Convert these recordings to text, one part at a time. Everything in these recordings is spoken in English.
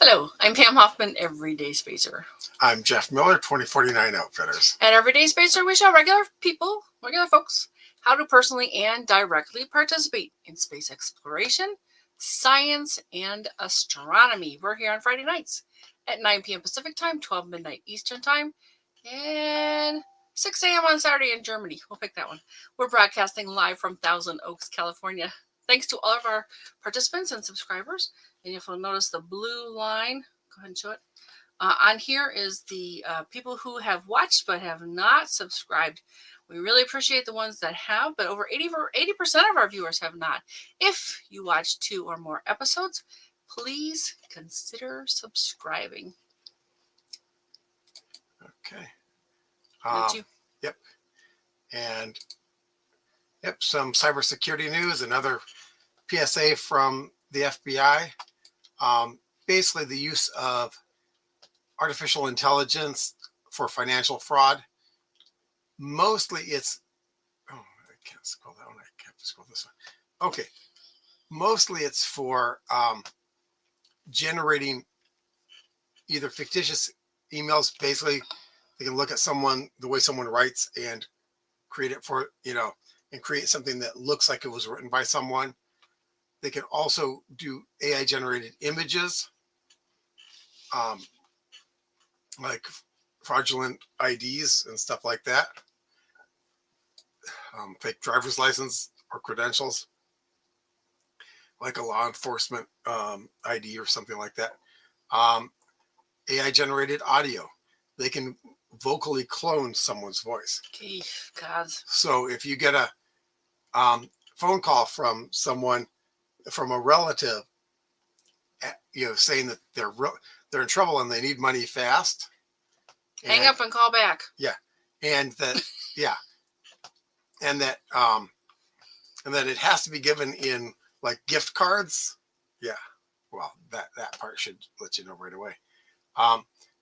Hello, I'm Pam Hoffman, Everyday Spacer. I'm Jeff Miller, 2049 Outfitters. At Everyday Spacer, we show regular people, regular folks, how to personally and directly participate in space exploration, science, and astronomy. We're here on Friday nights at 9 p.m. Pacific Time, 12 midnight Eastern Time, and 6 a.m. on Saturday in Germany. We'll pick that one. We're broadcasting live from Thousand Oaks, California. Thanks to all of our participants and subscribers. And if you'll notice the blue line, go ahead and show it. On here is the people who have watched but have not subscribed. We really appreciate the ones that have, but over 80% of our viewers have not. If you watch 2 or more episodes, please consider subscribing. Okay. Yep. And some cybersecurity news, another PSA from the FBI. Basically the use of artificial intelligence for financial fraud. Mostly it's, I can't scroll that one. I have to scroll this one. Okay. Mostly it's for generating either fictitious emails. Basically, they can look at the way someone writes and create it for, and create something that looks like it was written by someone. They can also do AI generated images, like fraudulent IDs and stuff like that. Fake driver's license or credentials, like a law enforcement ID or something like that. AI generated audio. They can vocally clone someone's voice. God. So if you get a phone call from someone, from a relative, saying that they're in trouble and they need money fast, hang up and call back. Yeah, and that and that it has to be given in like gift cards. Yeah, well, that part should let you know right away.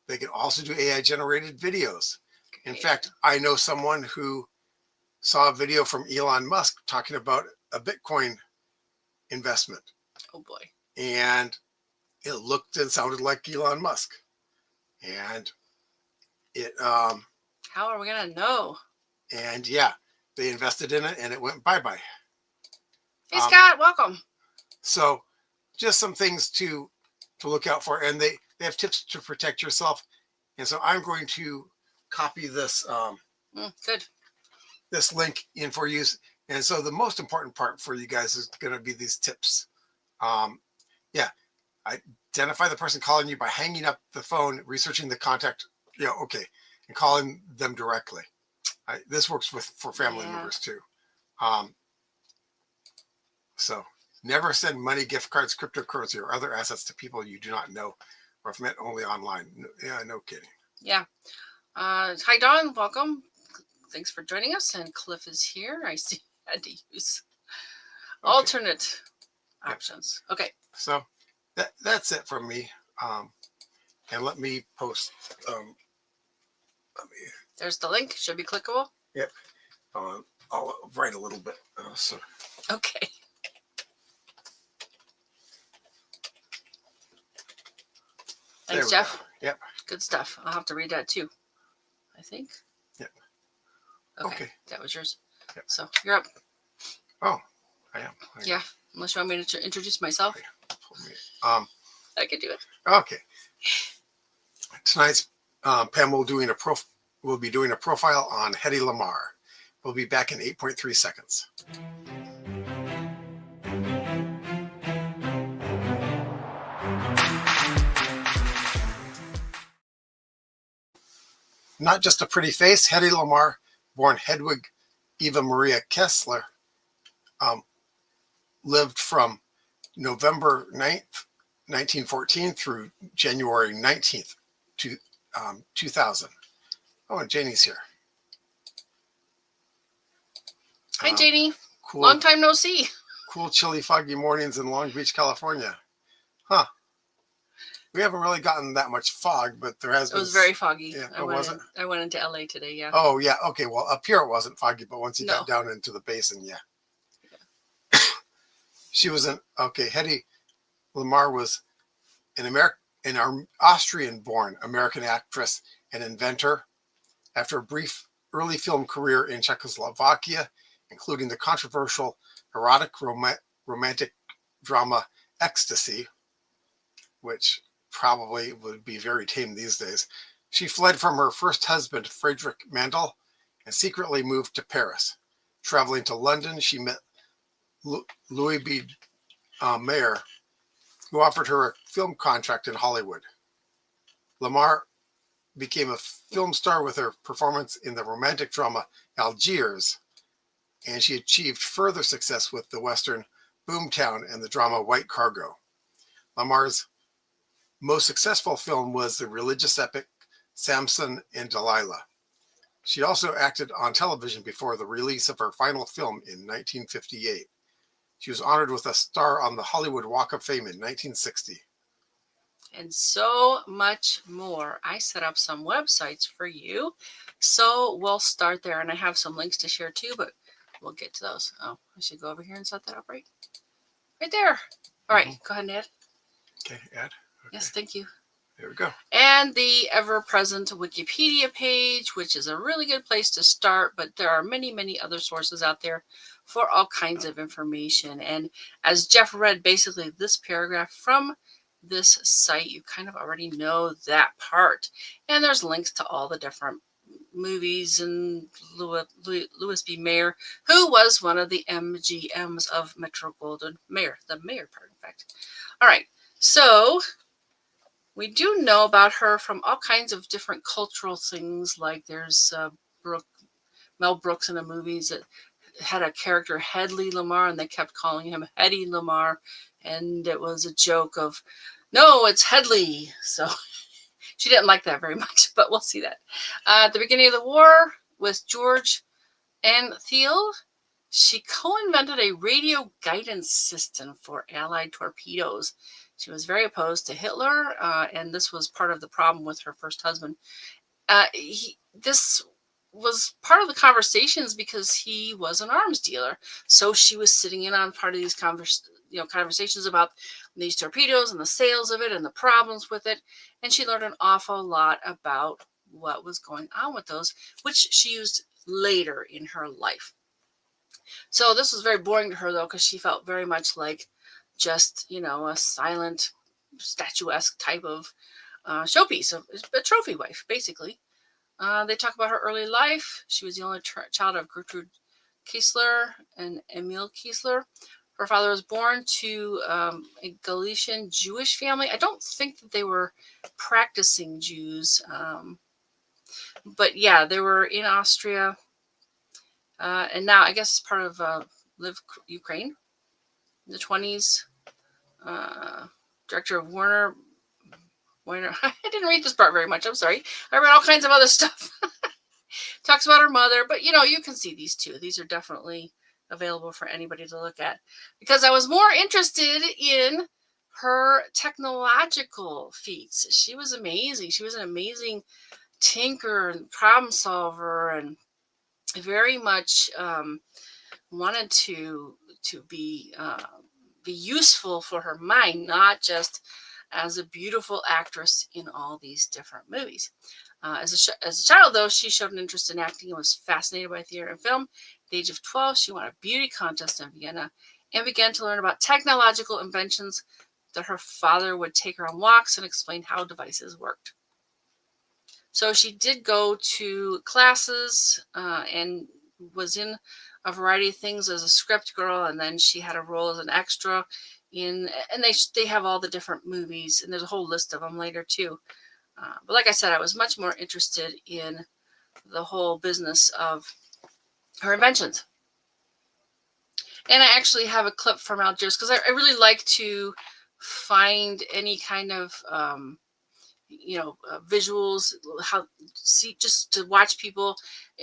They can also do AI generated videos. In fact, I know someone who saw a video from Elon Musk talking about a Bitcoin investment. Oh boy. And it looked and sounded like Elon Musk. And it how are we gonna know? And yeah, they invested in it and it went bye-bye. Hey Scott, welcome. So just some things to look out for, and they have tips to protect yourself. And so I'm going to copy this good. This link in for you. And so the most important part for you guys is going to be these tips. Identify the person calling you by hanging up the phone, researching the contact, and calling them directly. This works for family members too. So never send money, gift cards, cryptocurrency, or other assets to people you do not know or have met only online. No kidding. Yeah. Hi, Dawn. Welcome. Thanks for joining us. And Cliff is here. I see I had to use alternate options. Okay. So that's it from me. And let me post. There's the link. Should be clickable. Yep. I'll write a little bit. Okay. Thanks, Jeff. Yep. Good stuff. I'll have to read that too, I think. Yep. Okay. That was yours. Yep. So you're up. Oh, I am. Yeah. Unless you want me to introduce myself. I could do it. Okay. Tonight's Pam will be doing a profile on Hedy Lamarr. We'll be back in 8.3 seconds. Not just a pretty face, Hedy Lamarr, born Hedwig Eva Maria Kiesler, lived from November 9th, 1914 through January 19th, 2000. Oh, and Janie's here. Hi, Janie. Cool. Long time no see. Cool, chilly, foggy mornings in Long Beach, California. Huh. We haven't really gotten that much fog, but there has been. It was very foggy. Yeah, I went into LA today, yeah. Oh, yeah. Okay, well, up here it wasn't foggy, but once you got down into the basin, yeah. She was Hedy Lamarr was an an Austrian-born American actress and inventor. After a brief early film career in Czechoslovakia, including the controversial erotic romantic drama Ecstasy, which probably would be very tame these days, she fled from her first husband, Friedrich Mandl, and secretly moved to Paris. Traveling to London, she met Louis B. Mayer, who offered her a film contract in Hollywood. Lamarr became a film star with her performance in the romantic drama Algiers, and she achieved further success with the Western Boomtown and the drama White Cargo. Lamarr's most successful film was the religious epic Samson and Delilah. She also acted on television before the release of her final film in 1958. She was honored with a star on the Hollywood Walk of Fame in 1960. And so much more. I set up some websites for you, so we'll start there. And I have some links to share too, but we'll get to those. Oh, I should go over here and set that up right there. All right, Go ahead and add. Okay, add. Okay. Yes, thank you. There we go. And the ever-present Wikipedia page, which is a really good place to start, but there are many, many other sources out there for all kinds of information. And as Jeff read basically this paragraph from this site, you kind of already know that part. And there's links to all the different movies and Louis B. Mayer, who was one of the MGMs of Metro-Goldwyn-Mayer, the Mayer part, in fact. All right, so we do know about her from all kinds of different cultural things, like there's Mel Brooks in the movies that had a character, Hedy Lamarr, and they kept calling him Hedy Lamarr, and it was a joke of, no, it's Hedley. So she didn't like that very much, but we'll see that. At the beginning of the war with George and Thiel, she co-invented a radio guidance system for Allied torpedoes. She was very opposed to Hitler, and this was part of the problem with her first husband. This was part of the conversations because he was an arms dealer. So she was sitting in on part of these conversations about these torpedoes and the sales of it and the problems with it. And she learned an awful lot about what was going on with those, which she used later in her life. So this was very boring to her, though, because she felt very much like just, a silent, statuesque type of showpiece, a trophy wife, basically. They talk about her early life. She was the only child of Gertrude Kiesler and Emil Kiesler. Her father was born to a Galician Jewish family. I don't think that they were practicing Jews. But yeah, they were in Austria. And now I guess it's part of Lviv, Ukraine. In the 20s. Director of Warner. I didn't read this part very much. I'm sorry. I read all kinds of other stuff. Talks about her mother. But, you can see these too. These are definitely available for anybody to look at. Because I was more interested in her technological feats. She was amazing. She was an amazing tinker and problem solver, and very much wanted to be useful for her mind, not just as a beautiful actress in all these different movies. As a child, though, she showed an interest in acting and was fascinated by theater and film. At the age of 12, she won a beauty contest in Vienna and began to learn about technological inventions that her father would take her on walks and explain how devices worked. So she did go to classes and was in a variety of things as a script girl, and then she had a role as an extra and they have all the different movies, and there's a whole list of them later too. But like I said, I was much more interested in the whole business of her inventions. And I actually have a clip from Algiers because I really like to find any kind of visuals, just to watch people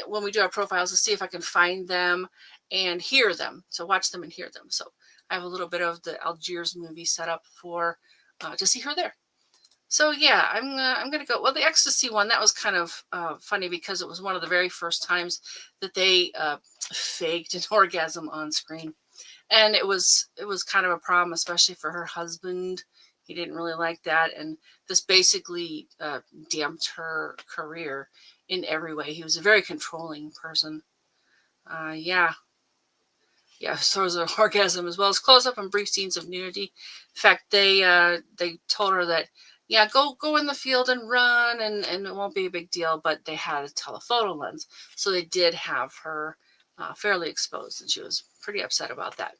when we do our profiles, to see if I can find them and hear them. So watch them and hear them. So I have a little bit of the Algiers movie set up for to see her there. So yeah, I'm gonna go. Well, the Ecstasy one, that was kind of funny because it was one of the very first times that they faked an orgasm on screen. And it was kind of a problem, especially for her husband. He didn't really like that, and this basically damped her career in every way. He was a very controlling person. Yeah, sources of orgasm, as well as close-up and brief scenes of nudity. In fact, they told her that, yeah, go in the field and run, and it won't be a big deal. But they had a telephoto lens, so they did have her fairly exposed, and she was pretty upset about that.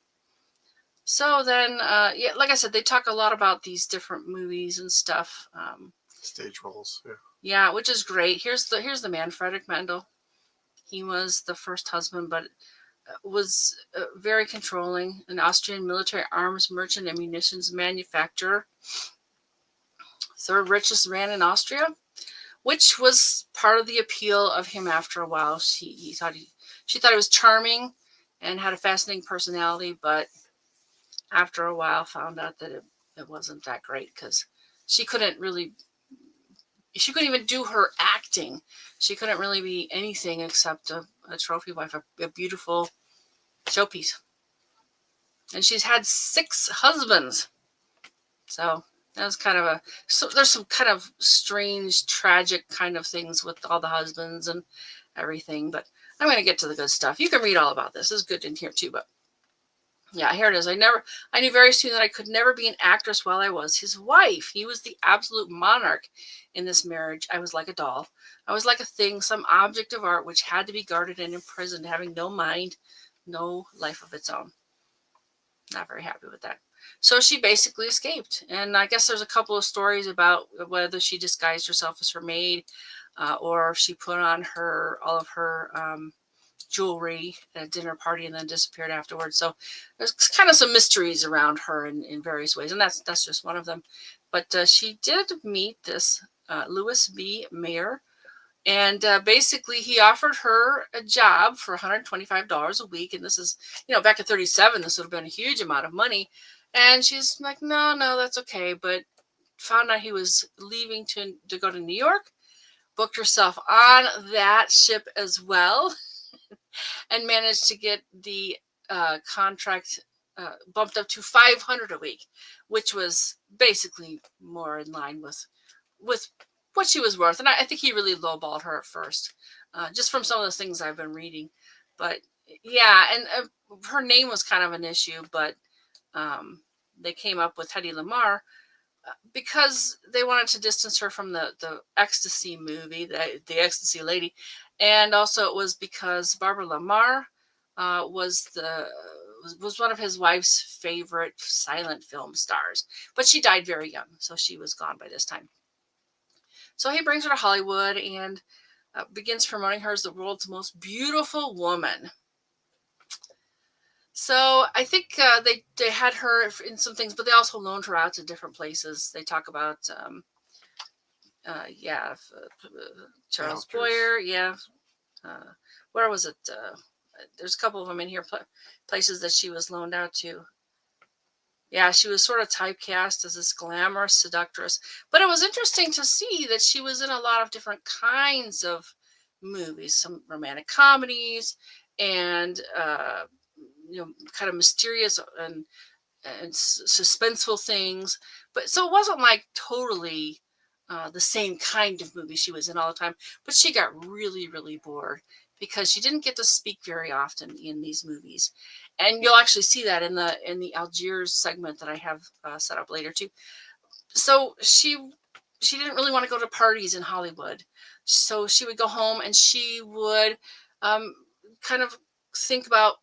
So then, yeah, like I said, they talk a lot about these different movies and stuff. Stage roles. Yeah. Yeah, which is great. Here's the man, Friedrich Mandl. He was the first husband, but was very controlling, an Austrian military arms merchant and munitions manufacturer, third richest man in Austria, which was part of the appeal of him after a while. She thought he was charming and had a fascinating personality, but after a while found out that it wasn't that great, because she couldn't even do her acting. She couldn't really be anything except a trophy wife, a beautiful showpiece. And she's had 6 husbands. So that was kind of there's some kind of strange, tragic kind of things with all the husbands and everything. But I'm going to get to the good stuff. You can read all about this. It's good in here too. But yeah, here it is. I knew very soon that I could never be an actress while I was his wife. He was the absolute monarch in this marriage. I was like a doll. I was like a thing, some object of art which had to be guarded and imprisoned, having no mind, no life of its own. Not very happy with that. So she basically escaped. And I guess there's a couple of stories about whether she disguised herself as her maid, or if she put on all of her jewelry at a dinner party and then disappeared afterwards. So there's kind of some mysteries around her in various ways, and that's just one of them. But she did meet this Louis B. Mayer, and basically he offered her a job for $125 a week, and this is, back in 1937, this would have been a huge amount of money. And she's like, no, that's okay. But found out he was leaving to go to New York, booked herself on that ship as well, and managed to get the contract bumped up to $500 a week, which was basically more in line with what she was worth. And I think he really lowballed her at first, just from some of the things I've been reading. But yeah, and her name was kind of an issue, but they came up with Hedy Lamarr because they wanted to distance her from the Ecstasy movie, the Ecstasy lady. And also it was because Barbara Lamarr was one of his wife's favorite silent film stars. But she died very young, so she was gone by this time. So he brings her to Hollywood and begins promoting her as the world's most beautiful woman. So I think they had her in some things, but they also loaned her out to different places. They talk about, Charles Boyer. Yeah. Where was it? There's a couple of them in here, places that she was loaned out to. Yeah, she was sort of typecast as this glamorous seductress. But it was interesting to see that she was in a lot of different kinds of movies, some romantic comedies, and kind of mysterious and suspenseful things. But so it wasn't like totally the same kind of movie she was in all the time. But she got really, really bored because she didn't get to speak very often in these movies. And you'll actually see that in the Algiers segment that I have set up later too. So she didn't really want to go to parties in Hollywood. So she would go home and she would kind of think about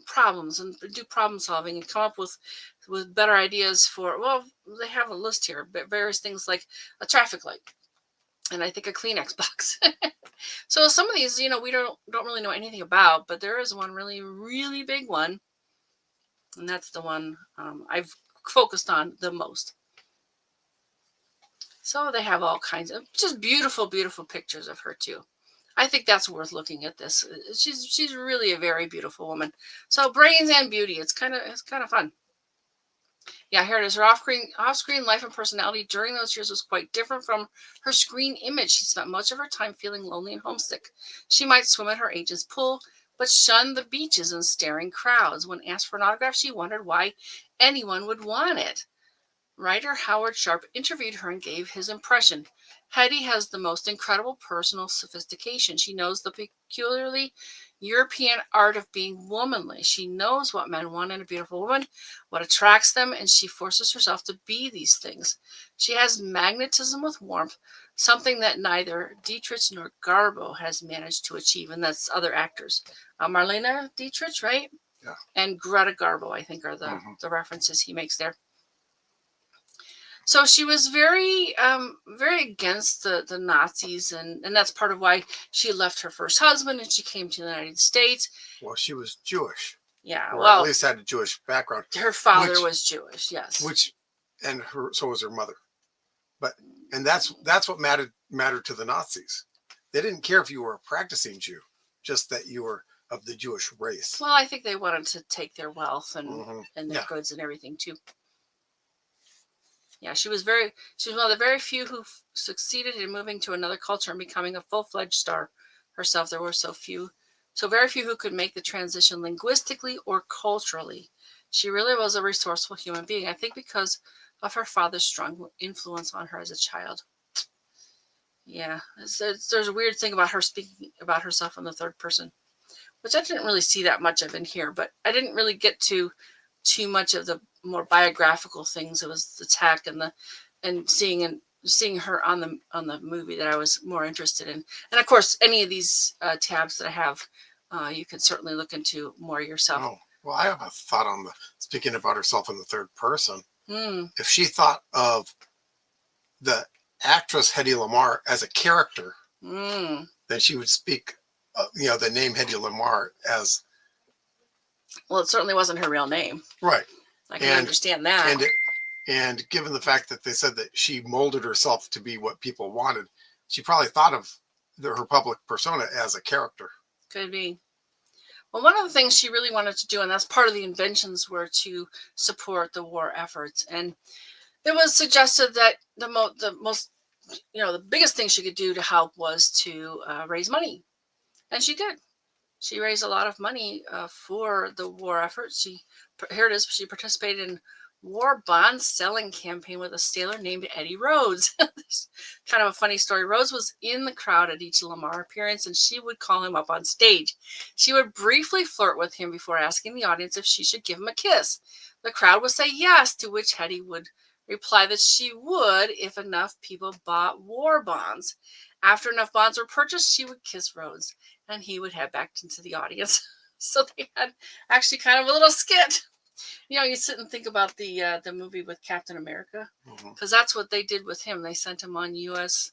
problems and do problem solving and come up with better ideas for, well, they have a list here, but various things like a traffic light and I think a Kleenex box. So some of these, we don't really know anything about, but there is one really, really big one. And that's the one I've focused on the most. So they have all kinds of just beautiful, beautiful pictures of her too. I think that's worth looking at this. She's really a very beautiful woman. So brains and beauty, it's kind of fun. Yeah, here it is. Her off-screen life and personality during those years was quite different from her screen image. She spent much of her time feeling lonely and homesick. She might swim at her agent's pool, but shunned the beaches and staring crowds. When asked for an autograph, she wondered why anyone would want it. Writer Howard Sharp interviewed her and gave his impression. Hedy has the most incredible personal sophistication. She knows the peculiarly European art of being womanly. She knows what men want in a beautiful woman, what attracts them, and she forces herself to be these things. She has magnetism with warmth, something that neither Dietrich nor Garbo has managed to achieve, and that's other actors. Marlene Dietrich, right? Yeah. And Greta Garbo, I think, are the references he makes there. So she was very, very against the Nazis, and that's part of why she left her first husband and she came to the United States. Well, she was Jewish. Yeah, or well, at least had a Jewish background. Her father was Jewish, yes. So was her mother. And that's what mattered to the Nazis. They didn't care if you were a practicing Jew, just that you were of the Jewish race. Well, I think they wanted to take their wealth and their goods and everything too. Yeah, she was one of the very few who succeeded in moving to another culture and becoming a full-fledged star herself. There were so very few who could make the transition linguistically or culturally. She really was a resourceful human being, I think because of her father's strong influence on her as a child. Yeah, there's a weird thing about her speaking about herself in the third person, which I didn't really see that much of in here, but I didn't really get to too much of the more biographical things. It was the tech and seeing her on the movie that I was more interested in. And of course, any of these tabs that I have, you can certainly look into more yourself. Oh, well, I have a thought on speaking about herself in the third person. Mm. If she thought of the actress Hedy Lamarr as a character, then she would speak, the name Hedy Lamarr as. Well, it certainly wasn't her real name. Right. I can understand that. And given the fact that they said that she molded herself to be what people wanted, she probably thought of her public persona as a character. Could be. Well, one of the things she really wanted to do, and that's part of the inventions, were to support the war efforts. And it was suggested that the biggest thing she could do to help was to raise money. And she did. She raised a lot of money for the war effort. Here it is. She participated in war bond selling campaign with a sailor named Eddie Rhodes. Kind of a funny story. Rhodes was in the crowd at each Lamarr appearance, and she would call him up on stage. She would briefly flirt with him before asking the audience if she should give him a kiss. The crowd would say yes, to which Hedy would reply that she would if enough people bought war bonds. After enough bonds were purchased, she would kiss Rhodes, and he would head back into the audience. So they had actually kind of a little skit. You sit and think about the movie with Captain America, because that's what they did with him. They sent him on USO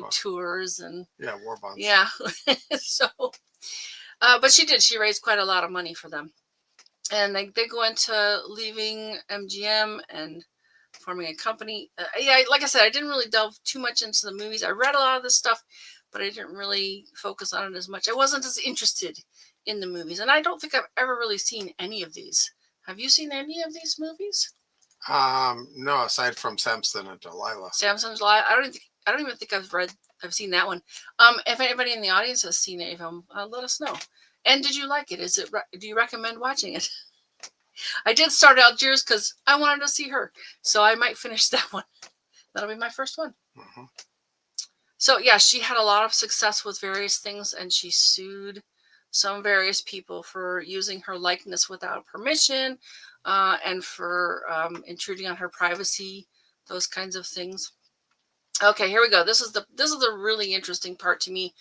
tours and war bonds. Yeah. So, but she did. She raised quite a lot of money for them, and they go into leaving MGM and forming a company. Like I said, I didn't really delve too much into the movies. I read a lot of this stuff, but I didn't really focus on it as much. I wasn't as interested in the movies, and I don't think I've ever really seen any of these. Have you seen any of these movies? No, aside from Samson and Delilah. Samson and Delilah. I don't even think I've seen that one. If anybody in the audience has seen any of them, let us know. And did you like it? Do you recommend watching it? I did start Algiers because I wanted to see her, so I might finish that one. That'll be my first one. So yeah, she had a lot of success with various things, and she sued some various people for using her likeness without permission, and for intruding on her privacy, those kinds of things. Okay, here we go. This is the really interesting part to me.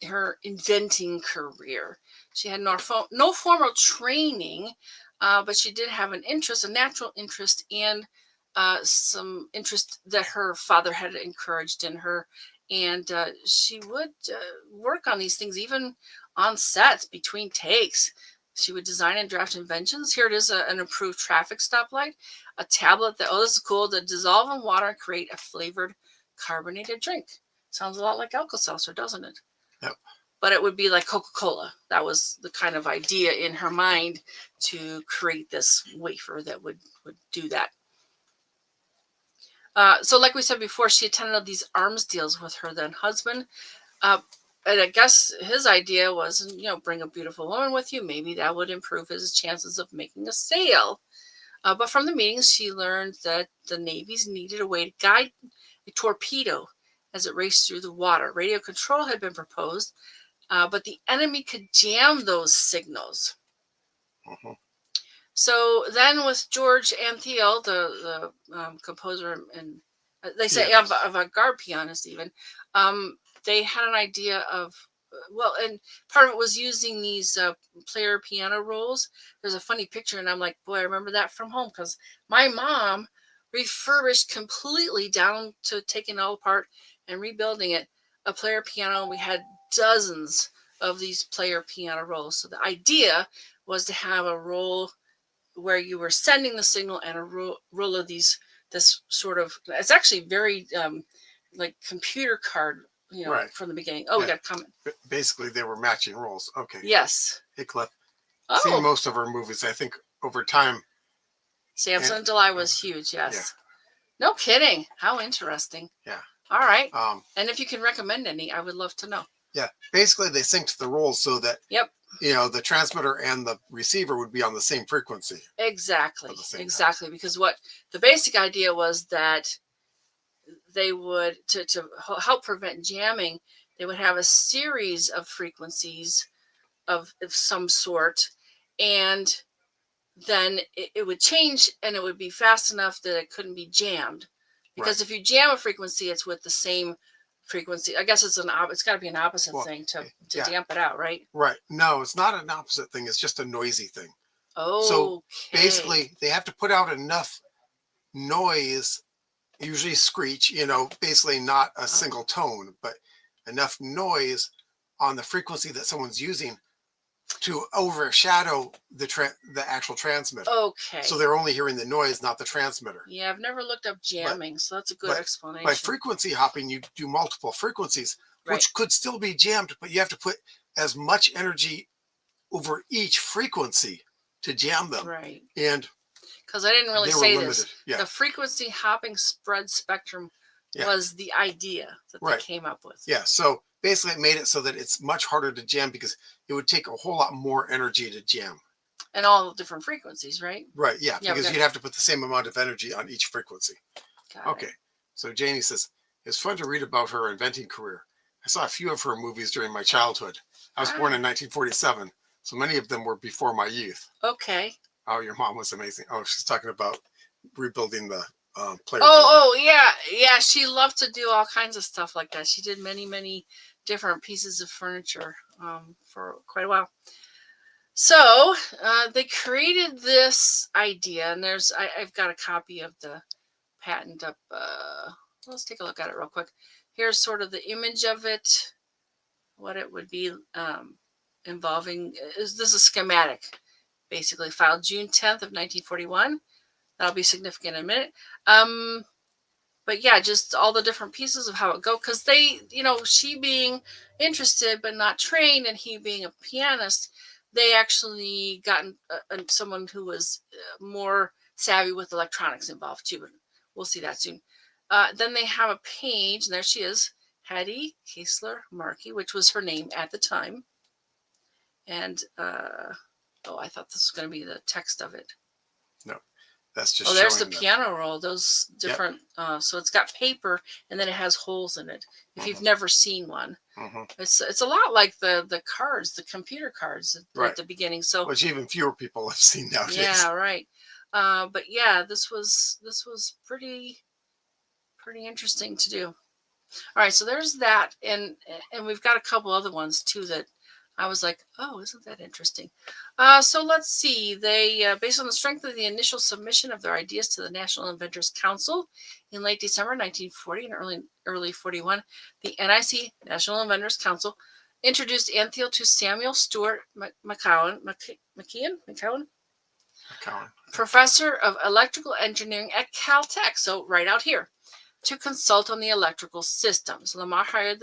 Her inventing career. She had no formal training, but she did have a natural interest, and some interest that her father had encouraged in her. And she would work on these things even on sets between takes. She would design and draft inventions. Here it is, an improved traffic stoplight, a tablet that, this is cool, that dissolve in water and create a flavored carbonated drink. Sounds a lot like Alka-Seltzer, doesn't it? Yep. But it would be like Coca-Cola. That was the kind of idea in her mind, to create this wafer that would do that. So like we said before, she attended these arms deals with her then husband. and I guess his idea was, bring a beautiful woman with you. Maybe that would improve his chances of making a sale. But from the meetings, she learned that the navies needed a way to guide a torpedo as it raced through the water. Radio control had been proposed, but the enemy could jam those signals. Mhm. So then, with George Antheil, the composer and they say Pianist. avant-garde pianist, even they had an idea of and part of it was using these player piano rolls. There's a funny picture, and I'm like, boy, I remember that from home because my mom refurbished completely down to taking it all apart and rebuilding it a player piano. We had dozens of these player piano rolls. So the idea was to have a roll where you were sending the signal and a roll of this sort of, it's actually very like computer card, Right. from the beginning. Oh, we Yeah. got a comment. Basically, they were matching roles. Okay. Yes. Hey, Cliff. Oh, Seen most of our movies. I think over time. Samson and Delilah was huge. Yes. No kidding. How interesting. Yeah. All right. And if you can recommend any, I would love to know. Yeah. Basically, they synced the roles so that. Yep. The transmitter and the receiver would be on the same frequency. Exactly. Exactly. Because what the basic idea was that they would, to help prevent jamming, they would have a series of frequencies of some sort, and then it would change, and it would be fast enough that it couldn't be jammed. Because if you jam a frequency, it's with the same frequency. I guess it's got to be an opposite thing to damp it out, right? Right. No, it's not an opposite thing. It's just a noisy thing. Oh. So basically, they have to put out enough noise, usually screech, basically not a single tone, but enough noise on the frequency that someone's using to overshadow the actual transmitter. Okay. So they're only hearing the noise, not the transmitter. Yeah, I've never looked up jamming, so that's a good explanation. By frequency hopping, you do multiple frequencies, which could still be jammed, but you have to put as much energy over each frequency to jam them. Right. And because I didn't really say this. Yeah. The frequency hopping spread spectrum was the idea that they came up with. Yeah. So basically it made it so that it's much harder to jam because it would take a whole lot more energy to jam. And all the different frequencies, right? Right. Yeah. Because you'd have to put the same amount of energy on each frequency. Got it. So Janie says, it's fun to read about her inventing career. I saw a few of her movies during my childhood. I was born in 1947, so many of them were before my youth. Okay. Oh, your mom was amazing. Oh, she's talking about rebuilding the player. Oh, yeah. Yeah, she loved to do all kinds of stuff like that. She did many, many different pieces of furniture for quite a while. So they created this idea, and I've got a copy of the patent up. Let's take a look at it real quick. Here's sort of the image of it, what it would be involving. This is a schematic, basically filed June 10th of 1941. That'll be significant in a minute. But yeah, just all the different pieces of how it go. Because they, she being interested but not trained, and he being a pianist, they actually gotten someone who was more savvy with electronics involved too. But we'll see that soon. Then they have a page, and there she is, Hedy Kiesler Markey, which was her name at the time. And I thought this was going to be the text of it. No, that's just. There's the piano roll. Those different. Yep. So it's got paper, and then it has holes in it. If you've never seen one, it's a lot like the cards, the computer cards at the beginning. So which even fewer people have seen nowadays. Yeah, right. But yeah, this was pretty interesting to do. All right, so there's that, and we've got a couple other ones too that I was like, oh, isn't that interesting? So let's see. They, based on the strength of the initial submission of their ideas to the National Inventors Council in late December 1940 and early 41, the NIC, National Inventors Council, introduced Antheil to Samuel Stuart McCowan, professor of electrical engineering at Caltech, so right out here, to consult on the electrical systems. Lamarr hired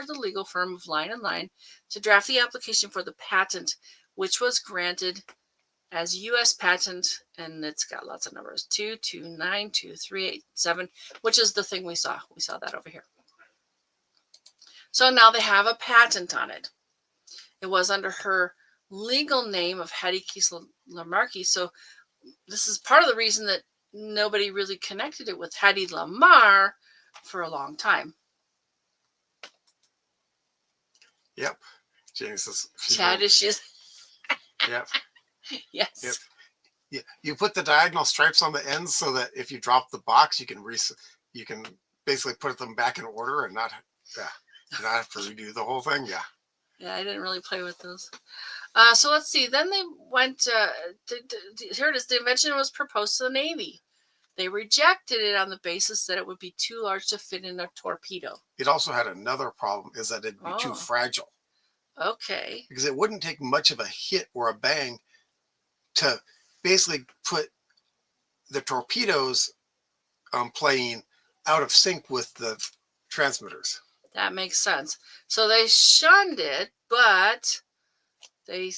the legal firm of Line & Line to draft the application for the patent, which was granted as U.S. patent, and it's got lots of numbers, 2292387, which is the thing we saw. We saw that over here. So now they have a patent on it. It was under her legal name of Hedy Lamarr. So this is part of the reason that nobody really connected it with Hedy Lamarr for a long time. Yep. Janie says Chad is Yep. Yes. Yep. Yeah. You put the diagonal stripes on the ends so that if you drop the box, you can basically put them back in order and not have to redo the whole thing. Yeah. Yeah, I didn't really play with those. So let's see. Then they went. Here it is. The invention was proposed to the Navy. They rejected it on the basis that it would be too large to fit in a torpedo. It also had another problem, is that it'd be too fragile. Okay. Because it wouldn't take much of a hit or a bang to basically put the torpedoes playing out of sync with the transmitters. That makes sense. So they shunned it, but they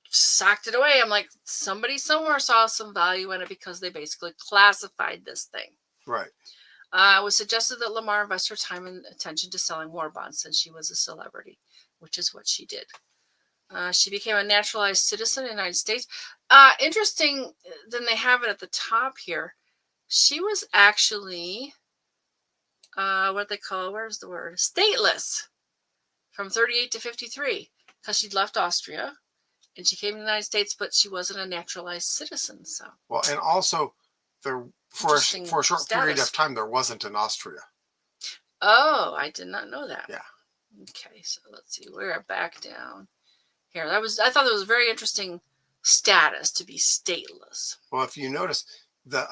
socked it away. I'm like, somebody somewhere saw some value in it because they basically classified this thing. Right. It was suggested that Lamarr invest her time and attention to selling war bonds since she was a celebrity, which is what she did. She became a naturalized citizen of the United States. Interesting, then they have it at the top here. She was actually, what they call, where's the word? Stateless from 38 to 53 because she'd left Austria and she came to the United States, but she wasn't a naturalized citizen. So well, and also for a short period of time, there wasn't in Austria. Oh, I did not know that. Yeah. Okay, so let's see. We're back down here. I thought that was a very interesting status to be stateless. Well, if you notice the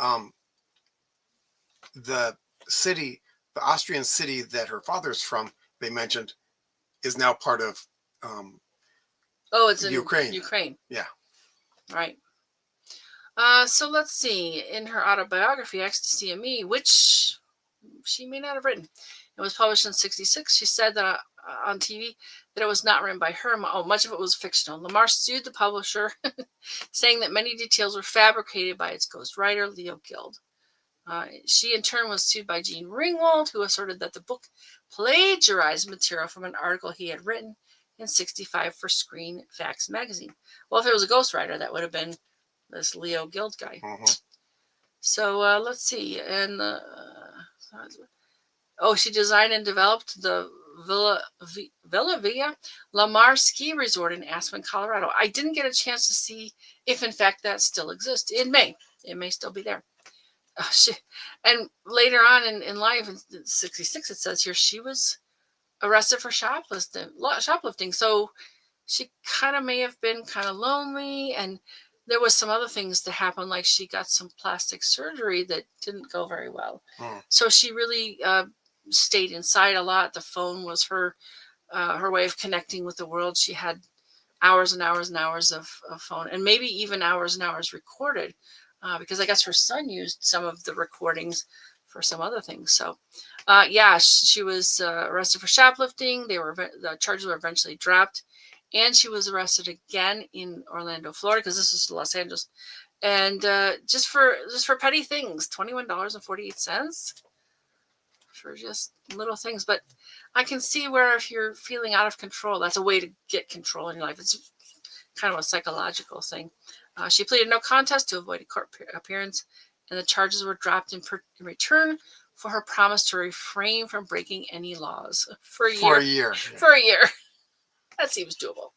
city, the Austrian city that her father's from, they mentioned, is now part of it's in Ukraine. Ukraine. Yeah. Right. So let's see. In her autobiography, Ecstasy and Me, which she may not have written, it was published in 1966. She said that on TV that it was not written by her. Much of it was fictional. Lamarr sued the publisher, saying that many details were fabricated by its ghostwriter, Leo Guild. She, in turn, was sued by Gene Ringwald, who asserted that the book plagiarized material from an article he had written in 1965 for Screen Facts magazine. Well, if it was a ghostwriter, that would have been this Leo Guild guy. Mm-hmm. So let's see. And she designed and developed the Villa Villa Lamarr ski resort in Aspen, Colorado. I didn't get a chance to see if, in fact, that still exists. It may still be there. And later on in life, in 1966, it says here she was arrested for shoplifting. So she kind of may have been kind of lonely, and there was some other things that happened, like she got some plastic surgery that didn't go very well. So she really stayed inside a lot. The phone was her way of connecting with the world. She had hours and hours and hours of phone, and maybe even hours and hours recorded, because I guess her son used some of the recordings for some other things. So she was arrested for shoplifting. The charges were eventually dropped, and she was arrested again in Orlando, Florida, because this was Los Angeles, and just for petty things, $21.48 for just little things. But I can see where if you're feeling out of control, that's a way to get control in your life. It's kind of a psychological thing. She pleaded no contest to avoid a court appearance, and the charges were dropped in return for her promise to refrain from breaking any laws for a year. For a year. That seems doable.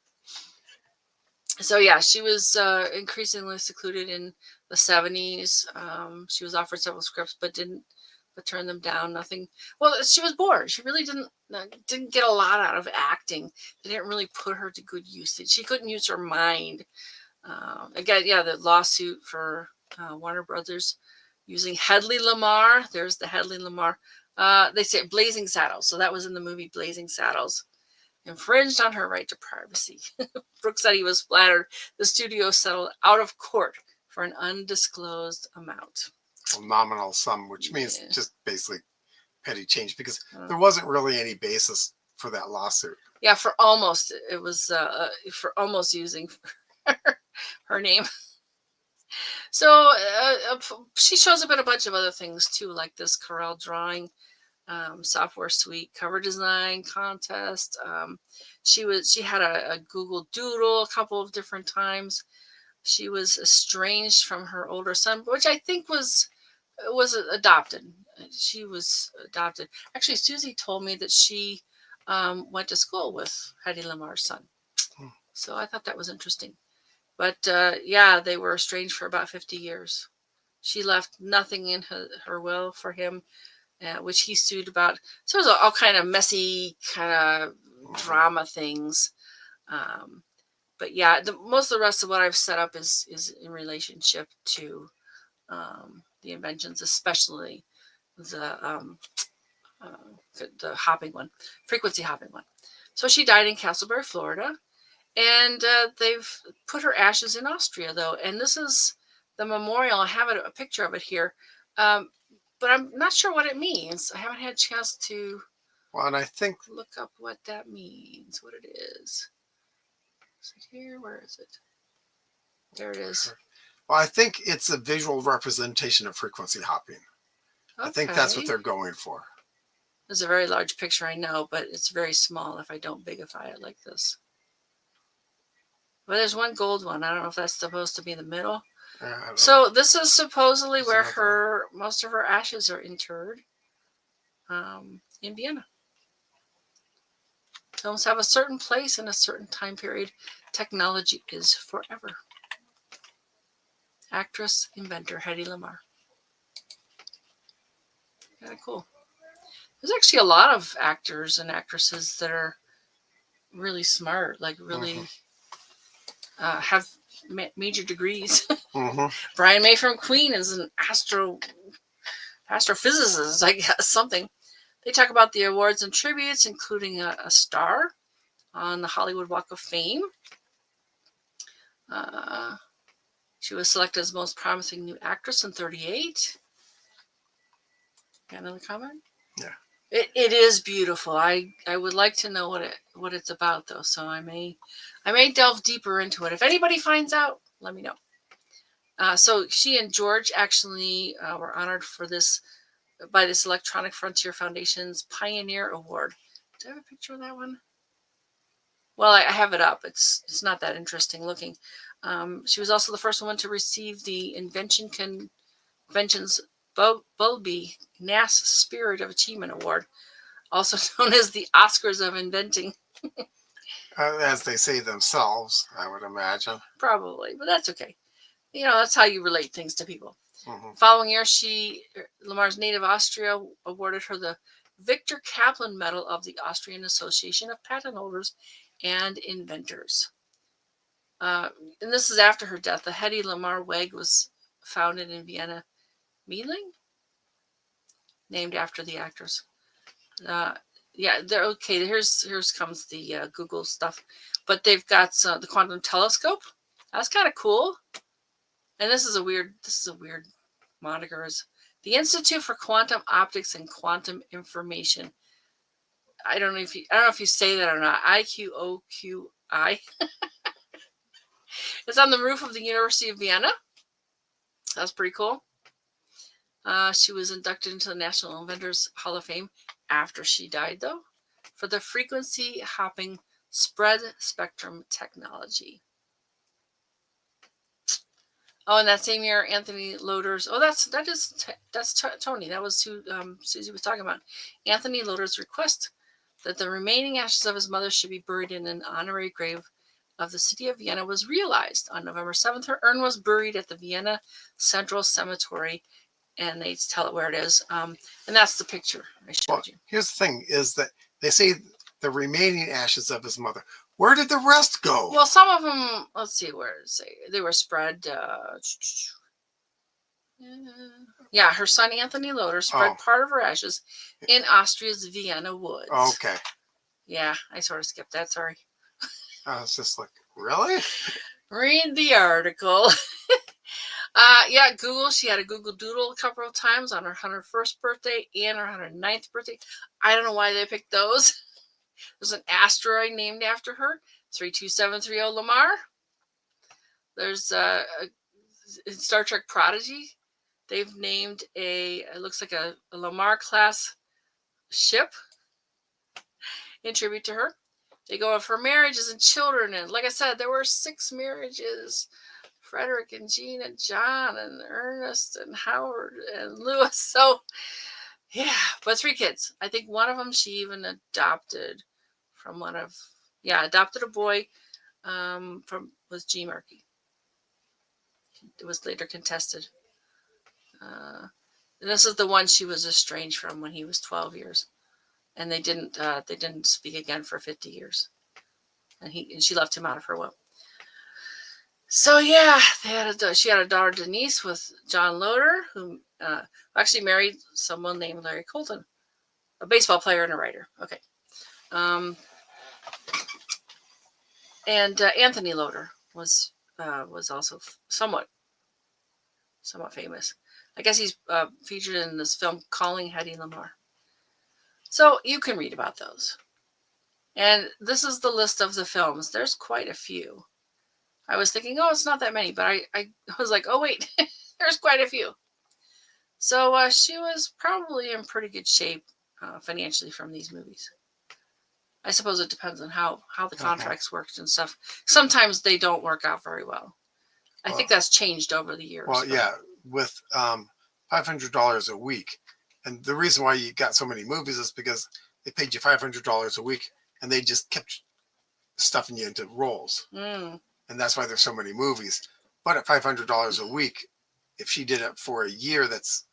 So she was increasingly secluded in the 1970s. She was offered several scripts, but turned them down. Nothing. Well, she was bored. She really didn't get a lot out of acting. They didn't really put her to good use. She couldn't use her mind. The lawsuit for Warner Brothers using Hedy Lamarr. There's the Hedy Lamarr. They say Blazing Saddles. So that was in the movie Blazing Saddles. Infringed on her right to privacy. Brooks said he was flattered. The studio settled out of court for an undisclosed amount. A nominal sum, which means just basically petty change, because there wasn't really any basis for that lawsuit. Yeah, for almost using her name. So she shows up in a bunch of other things too, like this Corel drawing. software suite cover design contest. She had a Google Doodle a couple of different times. She was estranged from her older son, which I think was adopted. She was adopted. Actually, Susie told me that she went to school with Hedy Lamarr's son. So I thought that was interesting. But yeah, they were estranged for about 50 years. She left nothing in her will for him, which he sued about. So it was all kind of messy, kind of drama things. But yeah, most of the rest of what I've set up is in relationship to the inventions, especially the hopping one, frequency hopping one. So she died in Castleberry, Florida, and they've put her ashes in Austria, though. And this is the memorial. I have a picture of it here, but I'm not sure what it means. I haven't had a chance to and I think look up what that means, what it is. Is it here? Where is it? There it is. Well, I think it's a visual representation of frequency hopping. Okay. I think that's what they're going for. There's a very large picture, I know, but it's very small if I don't bigify it like this. But there's one gold one. I don't know if that's supposed to be in the middle. So this is supposedly where most of her ashes are interred in Vienna. Films have a certain place in a certain time period. Technology is forever. Actress, inventor, Hedy Lamarr. Kind of cool. There's actually a lot of actors and actresses that are really smart, like really have major degrees. Brian May from Queen is an astrophysicist, I guess, something. They talk about the awards and tributes, including a star on the Hollywood Walk of Fame. She was selected as most promising new actress in 1938. Got another comment? Yeah. It is beautiful. I would like to know what it's about, though, so I may delve deeper into it. If anybody finds out, let me know. So she and George actually were honored for this by this Electronic Frontier Foundation's Pioneer Award. Do I have a picture of that one? Well, I have it up. It's not that interesting looking. She was also the first woman to receive the Invention's Bulby NAS Spirit of Achievement Award, also known as the Oscars of Inventing. As they say themselves, I would imagine. Probably, but that's okay. You know, that's how you relate things to people. Following year, Lamarr's native Austria awarded her the Victor Kaplan Medal of the Austrian Association of Patent Holders and Inventors. And this is after her death. The Hedy Lamarr Weg was founded in Vienna, Meidling, named after the actress. Yeah, they're okay. Here's comes the Google stuff, but they've got the quantum telescope. That's kind of cool. And this is a weird moniker. Is the Institute for Quantum Optics and Quantum Information. I don't know if you say that or not. IQOQI. It's on the roof of the University of Vienna. That's pretty cool. She was inducted into the National Inventors Hall of Fame after she died, though, for the frequency hopping spread spectrum technology. Oh, and that same year, Anthony Loder's. Oh, that's Tony. That was who Susie was talking about. Anthony Loder's request that the remaining ashes of his mother should be buried in an honorary grave of the city of Vienna was realized. On November 7th, her urn was buried at the Vienna Central Cemetery, and they tell it where it is. And that's the picture I showed you. Here's the thing: is that they say the remaining ashes of his mother. Where did the rest go? Well, some of them, let's see, they were spread. Yeah, her son Anthony Loder spread part of her ashes in Austria's Vienna woods. Okay. Yeah, I sort of skipped that. Sorry. I was just like, really? Read the article. Yeah, Google. She had a Google Doodle a couple of times on her 101st birthday and her 109th birthday. I don't know why they picked those. There's an asteroid named after her, 32730 Lamarr. There's in Star Trek Prodigy, they've named it looks like a Lamarr class ship in tribute to her. They go of her marriages and children. And like I said, there were 6 marriages. Frederick and Jean and John and Ernest and Howard and Louis. So, yeah, but 3 kids. I think one of them she even adopted from adopted a boy was G. Murphy. It was later contested. This is the one she was estranged from when he was 12 years. And they didn't speak again for 50 years. And she left him out of her will. So yeah, she had a daughter Denise with John Loder, who actually married someone named Larry Colton, a baseball player and a writer. Okay, and Anthony Loder was also somewhat famous. I guess he's featured in this film Calling Hedy Lamarr. So you can read about those. And this is the list of the films. There's quite a few. I was thinking, oh, it's not that many, but I was like, oh, wait, there's quite a few. So she was probably in pretty good shape financially from these movies. I suppose it depends on how the contracts worked and stuff. Sometimes they don't work out very well. I think that's changed over the years. Well, yeah, with $500 a week. And the reason why you got so many movies is because they paid you $500 a week and they just kept stuffing you into roles. And that's why there's so many movies. But at $500 a week, if she did it for a year, that's,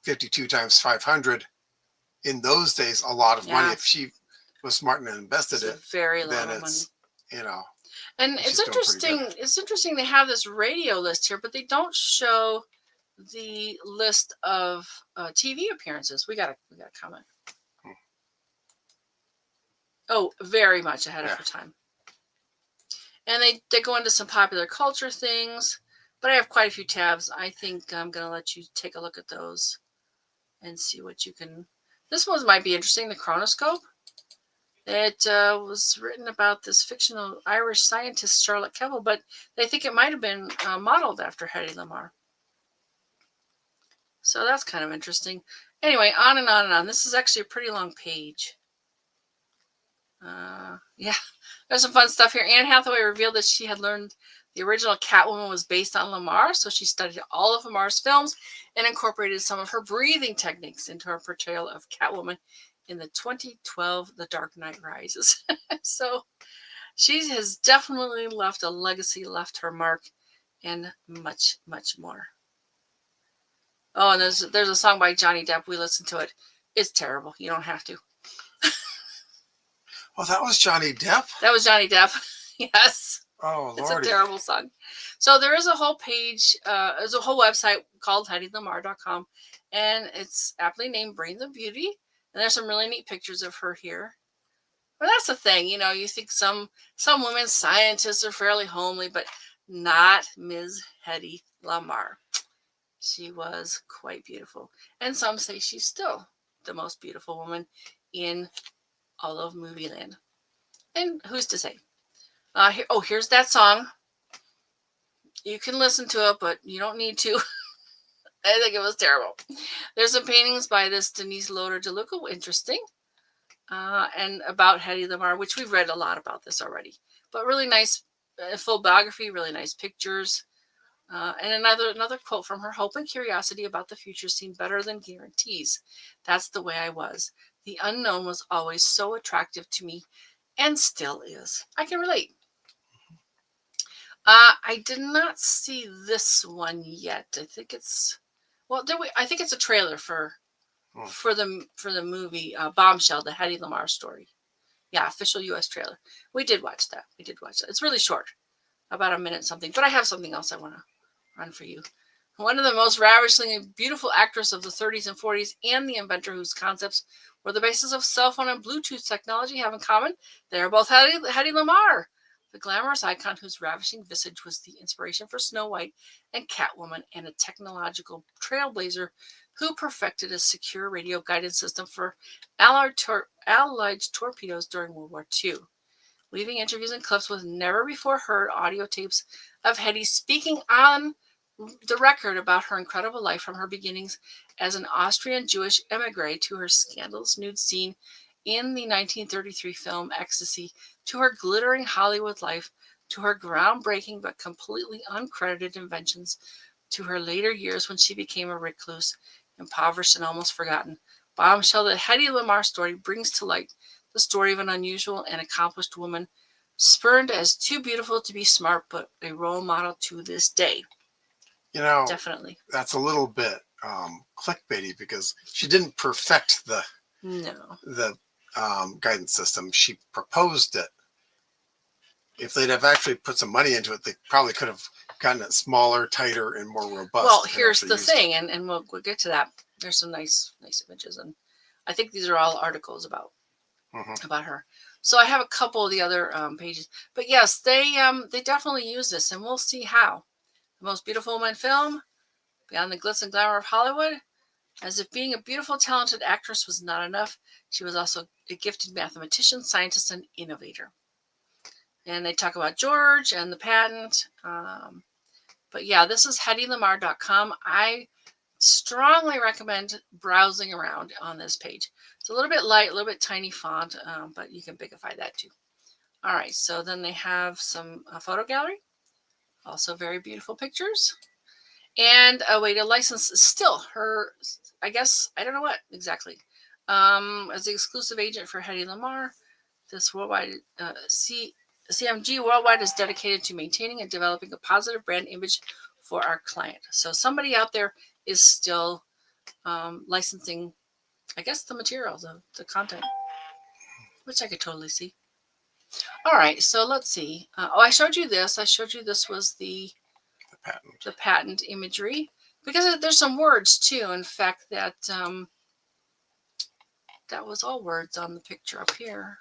52 times 500. In those days, a lot of money. If she was smart and invested it, very lot of money. And it's interesting. It's interesting they have this radio list here, but they don't show the list of TV appearances. We got a comment. Oh, very much ahead of her time. And they go into some popular culture things, but I have quite a few tabs. I think I'm going to let you take a look at those and see what you can. This one might be interesting, the chronoscope. It was written about this fictional Irish scientist, Charlotte Keppel, but they think it might have been modeled after Hedy Lamarr. So that's kind of interesting. Anyway, on and on and on. This is actually a pretty long page. There's some fun stuff here. Anne Hathaway revealed that she had learned the original Catwoman was based on Lamarr, so she studied all of Lamarr's films and incorporated some of her breathing techniques into her portrayal of Catwoman in the 2012 The Dark Knight Rises. So she has definitely left a legacy, left her mark, and much, much more. Oh, and there's a song by Johnny Depp. We listened to it. It's terrible. You don't have to. Oh, that was Johnny Depp? That was Johnny Depp. Yes. Oh, Lordy. It's a terrible song. So there is a whole page, there's a whole website called HedyLamarr.com, and it's aptly named Brains of Beauty. And there's some really neat pictures of her here. But that's the thing, you think some women scientists are fairly homely, but not Ms. Hedy Lamarr. She was quite beautiful. And some say she's still the most beautiful woman in all of movie land. And who's to say? Here's that song. You can listen to it, but you don't need to. I think it was terrible. There's some paintings by this Denise Loder DeLuca, interesting, and about Hedy Lamarr, which we've read a lot about this already. But really nice full biography, really nice pictures. And another quote from her: "Hope and curiosity about the future seem better than guarantees. That's the way I was. The unknown was always so attractive to me, and still is." I can relate. I did not see this one yet. I think it's I think it's a trailer for the movie Bombshell, the Hedy Lamarr story. Yeah, official U.S. trailer. We did watch that. It's really short, about a minute something. But I have something else I want to run for you. One of the most ravishingly beautiful actors of the 30s and 40s, and the inventor whose concepts were the basis of cell phone and Bluetooth technology, have in common they are both Hedy Lamarr, the glamorous icon whose ravishing visage was the inspiration for Snow White and Catwoman, and a technological trailblazer who perfected a secure radio guidance system for Allied torpedoes during World War II, leaving interviews and clips with never-before-heard audio tapes of Hedy speaking on the record about her incredible life from her beginnings as an Austrian Jewish emigre to her scandalous nude scene in the 1933 film Ecstasy, to her glittering Hollywood life, to her groundbreaking but completely uncredited inventions, to her later years when she became a recluse, impoverished and almost forgotten. Bombshell, the Hedy Lamarr story brings to light the story of an unusual and accomplished woman, spurned as too beautiful to be smart, but a role model to this day. You know, Definitely. that's a little bit clickbaity because she didn't perfect the guidance system. She proposed it. If they'd have actually put some money into it, they probably could have gotten it smaller, tighter, and more robust. Well, here's the thing, and we'll get to that. There's some nice images, and I think these are all articles about her. So I have a couple of the other pages, but yes, they definitely use this, and we'll see how. The most beautiful woman in film, beyond the glitz and glamour of Hollywood. As if being a beautiful, talented actress was not enough, she was also a gifted mathematician, scientist, and innovator. And they talk about George and the patent. But yeah, this is HedyLamarr.com. I strongly recommend browsing around on this page. It's a little bit light, a little bit tiny font, but you can bigify that too. All right, so then they have some photo gallery. Also very beautiful pictures. And a way to license still her, I guess, I don't know what exactly. As the exclusive agent for Hedy Lamarr, this worldwide CMG Worldwide is dedicated to maintaining and developing a positive brand image for our client. So somebody out there is still licensing, I guess, the material, the content, which I could totally see. All right, so let's see. I showed you this. This was the patent imagery, because there's some words too. In fact, that was all words on the picture up here.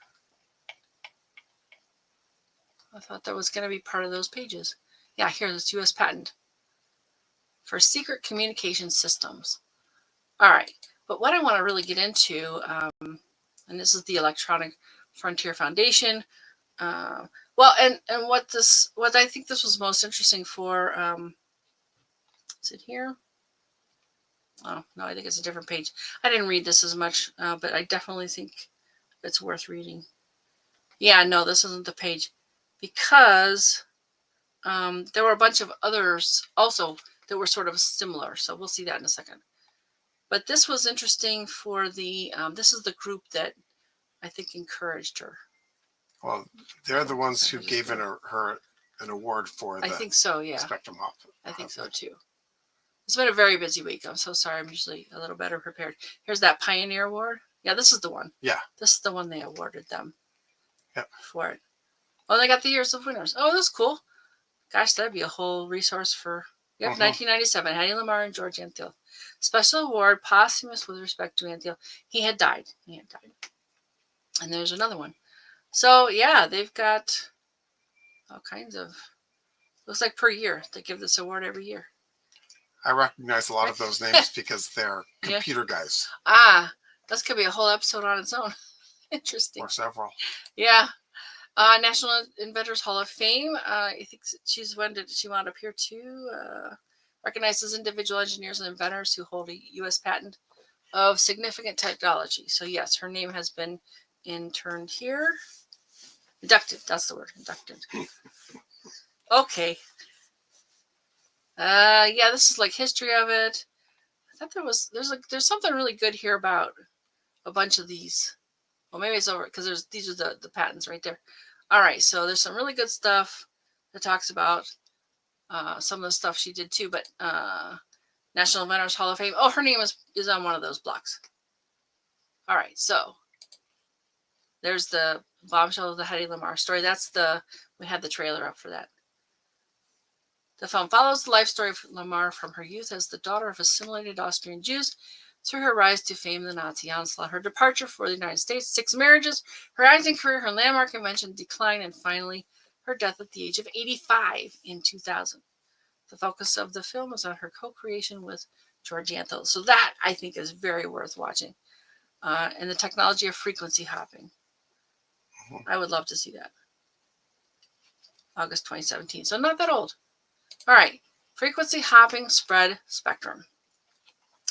I thought that was going to be part of those pages. Yeah, here, this U.S. patent for secret communication systems. All right, but what I want to really get into, and this is the Electronic Frontier Foundation. Well, and what I think this was most interesting for, is it here? Oh, no, I think it's a different page. I didn't read this as much, but I definitely think it's worth reading. Yeah, no, this isn't the page, because there were a bunch of others also that were sort of similar. So we'll see that in a second. But this was interesting for the, this is the group that I think encouraged her. Well, they're the ones who gave her an award for the, I think so, yeah. Spectrum Hop. I think so too. It's been a very busy week. I'm so sorry. I'm usually a little better prepared. Here's that Pioneer Award. Yeah, this is the one. Yeah. This is the one they awarded them. Yep. For it. Oh, they got the years of winners. Oh, that's cool. Gosh, that'd be a whole resource for, 1997, Hedy Lamarr and George Antheil. Special award, posthumous with respect to Antheil. He had died. And there's another one. So, yeah, they've got all kinds of, looks like per year. They give this award every year. I recognize a lot of those names because they're computer guys. Ah, this could be a whole episode on its own. Interesting. Or several. Yeah. National Inventors Hall of Fame. I think she wound up here too. Recognizes individual engineers and inventors who hold a U.S. patent of significant technology. So yes, her name has been interned here. Inducted. That's the word. Inducted. Okay. Yeah, this is like history of it. I thought there's something really good here about a bunch of these. Well, maybe it's over because these are the patents right there. All right, so there's some really good stuff that talks about some of the stuff she did too. But National Inventors Hall of Fame. Oh, her name is on one of those blocks. All right, so there's the bombshell of the Hedy Lamarr story. We had the trailer up for that. The film follows the life story of Lamarr from her youth as the daughter of assimilated Austrian Jews through her rise to fame, the Nazi onslaught, her departure for the United States, 6 marriages, her acting career, her landmark invention, decline, and finally her death at the age of 85 in 2000. The focus of the film is on her co-creation with George Antheil. So that, I think, is very worth watching. And the technology of frequency hopping. I would love to see that. August 2017. So not that old. All right. Frequency hopping spread spectrum.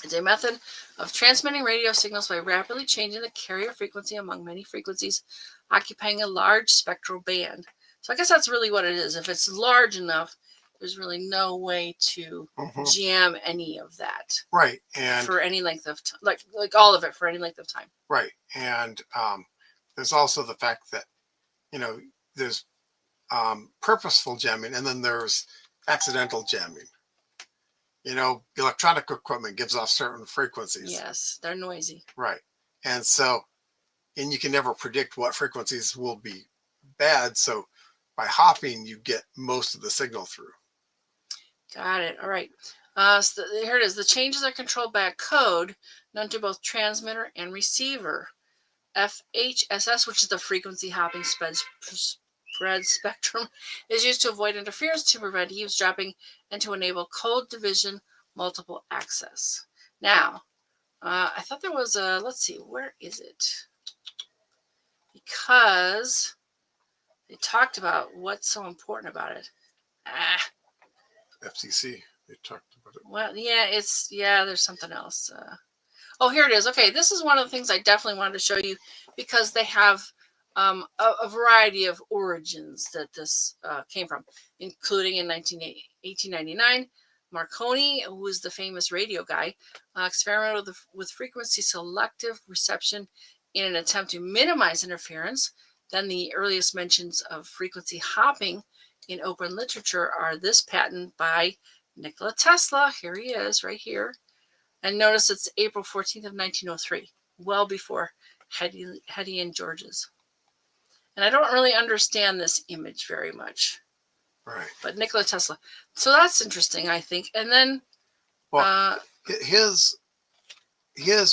It's a method of transmitting radio signals by rapidly changing the carrier frequency among many frequencies occupying a large spectral band. So I guess that's really what it is. If it's large enough, there's really no way to jam any of that. Right. And for any length of time, like all of it for any length of time. Right. And there's also the fact that, there's purposeful jamming, and then there's accidental jamming. Electronic equipment gives off certain frequencies. Yes, they're noisy. Right. And you can never predict what frequencies will be bad. So by hopping, you get most of the signal through. Got it. All right. So here it is. The changes are controlled by a code known to both transmitter and receiver. FHSS, which is the frequency hopping spread spectrum, is used to avoid interference, to prevent eavesdropping, and to enable code division multiple access. Now, I thought there was a, let's see, where is it? Because they talked about what's so important about it. FCC, they talked about it. Well, yeah, there's something else. Oh, here it is. Okay, this is one of the things I definitely wanted to show you, because they have a variety of origins that this came from, including in 1899, Marconi, who was the famous radio guy, experimented with frequency selective reception in an attempt to minimize interference. Then the earliest mentions of frequency hopping in open literature are this patent by Nikola Tesla. Here he is, right here. And notice it's April 14th of 1903, well before Hedy and George's. And I don't really understand this image very much. Right. But Nikola Tesla. So that's interesting, I think. And then... Well, his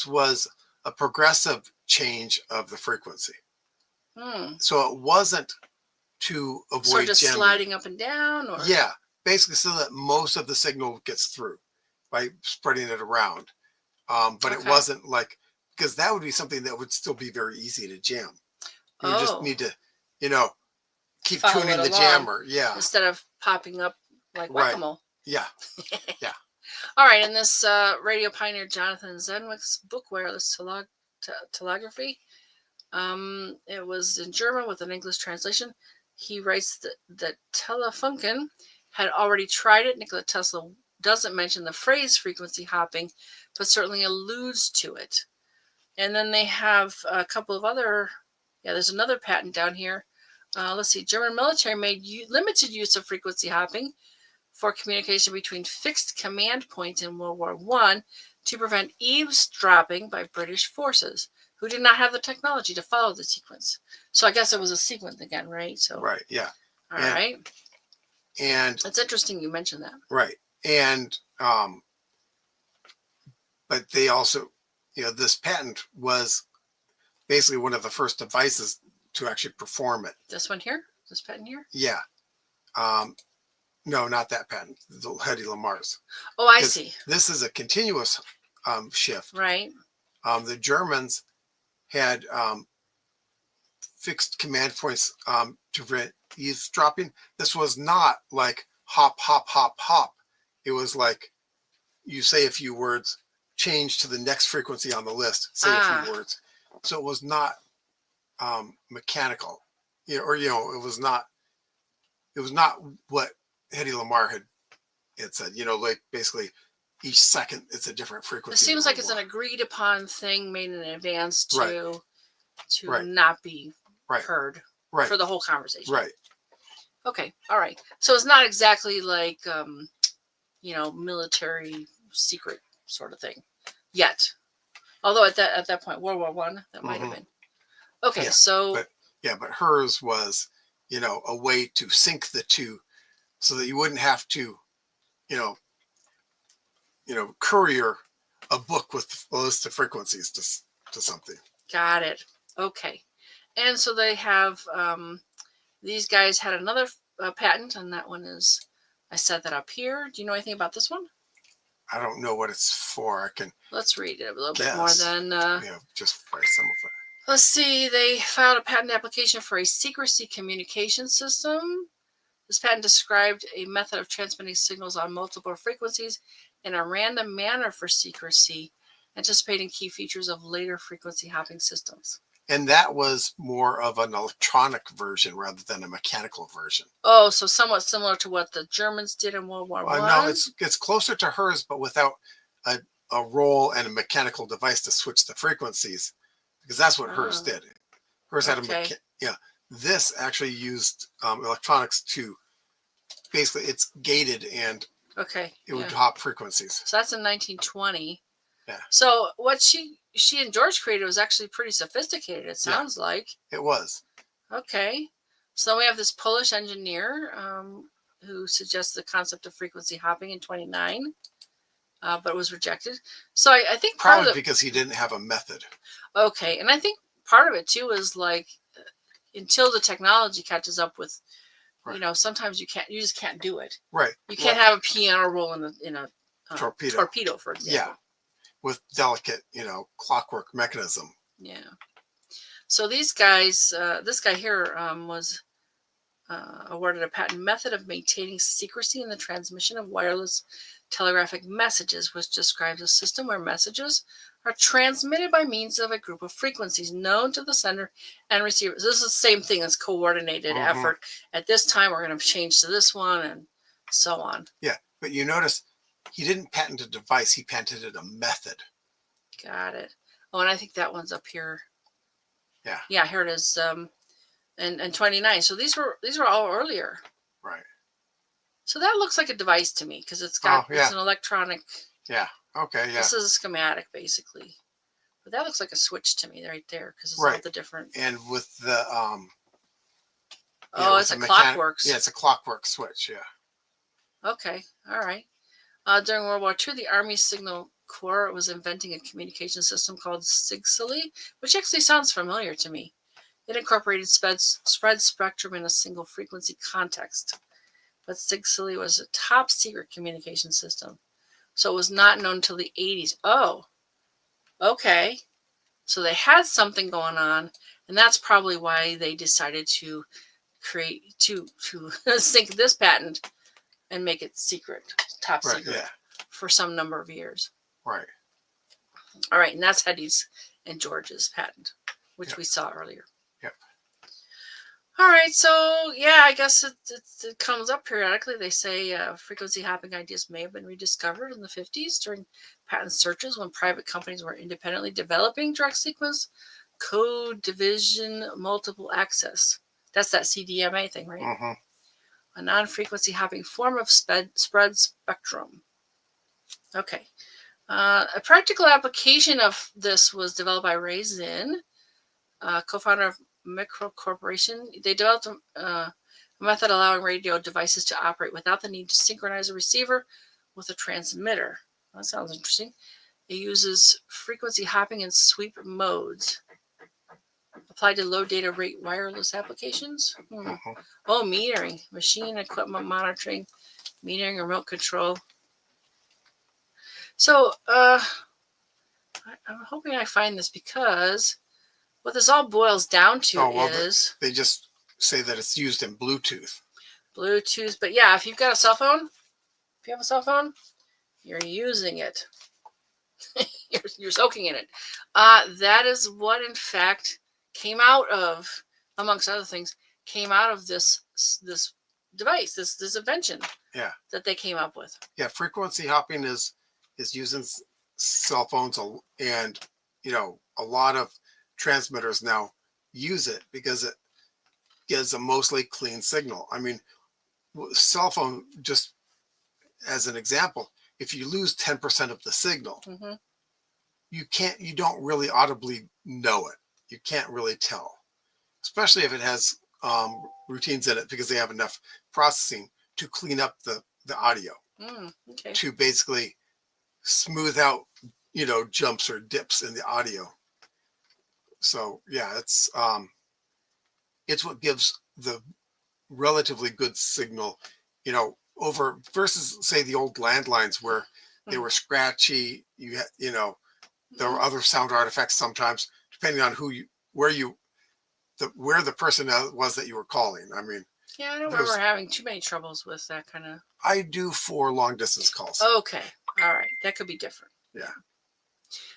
was a progressive change of the frequency. So it wasn't to avoid so just jamming. Sliding up and down? Or? Yeah. Basically so that most of the signal gets through by spreading it around. But it wasn't like... Because that would be something that would still be very easy to jam. You just need to, keep tuning the jammer. Yeah. Instead of popping up like whack-a-mole. Yeah. Yeah. All right. And this radio pioneer Jonathan Zenwick's book, Wireless Telegraphy, it was in German with an English translation. He writes that Telefunken had already tried it. Nikola Tesla doesn't mention the phrase frequency hopping, but certainly alludes to it. And then they have a couple of other... Yeah, there's another patent down here. Let's see. German military made limited use of frequency hopping for communication between fixed command points in World War I to prevent eavesdropping by British forces who did not have the technology to follow the sequence. So I guess it was a sequence again, right? So right, yeah. All right. And it's interesting you mentioned that. Right. And but they also, this patent was basically one of the first devices to actually perform it. This one here? This patent here? Yeah. No, not that patent. The Hedy Lamarr's. Oh, I see. This is a continuous shift. Right. The Germans had fixed command points to prevent eavesdropping. This was not like hop, hop, hop, hop. It was like you say a few words, change to the next frequency on the list, say a few words. So it was not mechanical, it was not what Hedy Lamarr had said, like basically each second it's a different frequency. It seems like it's an agreed upon thing made in advance to not be heard for the whole conversation. Right. Okay. All right. So it's not exactly like, military secret sort of thing yet. Although at that point, World War I, that might have been. Okay, so... But hers was, a way to sync the two so that you wouldn't have to, courier a book with a list of frequencies to something. Got it. Okay. And so they have, these guys had another patent, and that one is, I set that up here. Do you know anything about this one? I don't know what it's for. Let's read it a little bit more than... just by some of it. Let's see. They filed a patent application for a secrecy communication system. This patent described a method of transmitting signals on multiple frequencies in a random manner for secrecy, anticipating key features of later frequency hopping systems. And that was more of an electronic version rather than a mechanical version. Oh, so somewhat similar to what the Germans did in World War I? No, it's closer to hers, but without a roll and a mechanical device to switch the frequencies, because that's what hers did. Hers had This actually used electronics to basically, it's gated and it would hop frequencies. So that's in 1920. Yeah. So what she and George created was actually pretty sophisticated, it sounds like. It was. Okay. So we have this Polish engineer who suggests the concept of frequency hopping in 29, but was rejected. So I think probably because he didn't have a method. Okay. And I think part of it too is like until the technology catches up with, sometimes you just can't do it. Right. You can't have a piano roll in a torpedo, for example. Yeah. With delicate, clockwork mechanism. Yeah. So these guys, this guy here was awarded a patent method of maintaining secrecy in the transmission of wireless telegraphic messages, which describes a system where messages are transmitted by means of a group of frequencies known to the sender and receiver. This is the same thing as coordinated effort. At this time, we're going to change to this one and so on. Yeah, but you notice he didn't patent a device. He patented a method. Got it. Oh, and I think that one's up here. Yeah. Yeah, here it is. And 29. So these were all earlier. Right. So that looks like a device to me because it's got it's an electronic. Yeah. Okay. Yeah. This is a schematic basically, but that looks like a switch to me right there because it's all the different. And with the it's a clockwork. Yeah, it's a clockwork switch. Yeah. Okay. All right. During World War II, the Army Signal Corps was inventing a communication system called Sigsally, which actually sounds familiar to me. It incorporated spread spectrum in a single frequency context. But Sigsally was a top secret communication system. So it was not known until the 80s. Oh, okay. So they had something going on, and that's probably why they decided to sync this patent and make it secret, top secret, for some number of years. Right. All right, and that's Hedy's and George's patent, which we saw earlier. Yep. All right, so yeah, I guess it comes up periodically. They say frequency hopping ideas may have been rediscovered in the 50s during patent searches when private companies were independently developing direct sequence code division multiple access. That's that CDMA thing, right? Mm-hmm. A non-frequency hopping form of spread spectrum. Okay. A practical application of this was developed by Ray Zinn, co-founder of Micro Corporation. They developed a method allowing radio devices to operate without the need to synchronize a receiver with a transmitter. That sounds interesting. It uses frequency hopping and sweep modes. Applied to low data rate wireless applications. Mm-hmm. Oh, metering, machine equipment monitoring, metering, remote control. So I'm hoping I find this because what this all boils down to is they just say that it's used in Bluetooth. Bluetooth, but yeah, if you've got a cell phone, if you have a cell phone, you're using it. you're soaking in it. That is what, in fact, came out of, amongst other things, came out of this device, this invention. Yeah. That they came up with. Yeah, frequency hopping is using cell phones, and a lot of transmitters now use it because it gives a mostly clean signal. I mean, cell phone, just as an example, if you lose 10% of the signal, mm-hmm. you don't really audibly know it. You can't really tell, especially if it has routines in it, because they have enough processing to clean up the audio, to basically smooth out, jumps or dips in the audio. So yeah, it's what gives the relatively good signal, over versus say the old landlines where they were scratchy. There were other sound artifacts sometimes, depending on where the person was that you were calling. I mean, Yeah, I don't remember having too many troubles with that kind of. I do for long distance calls. Okay, all right, that could be different. Yeah.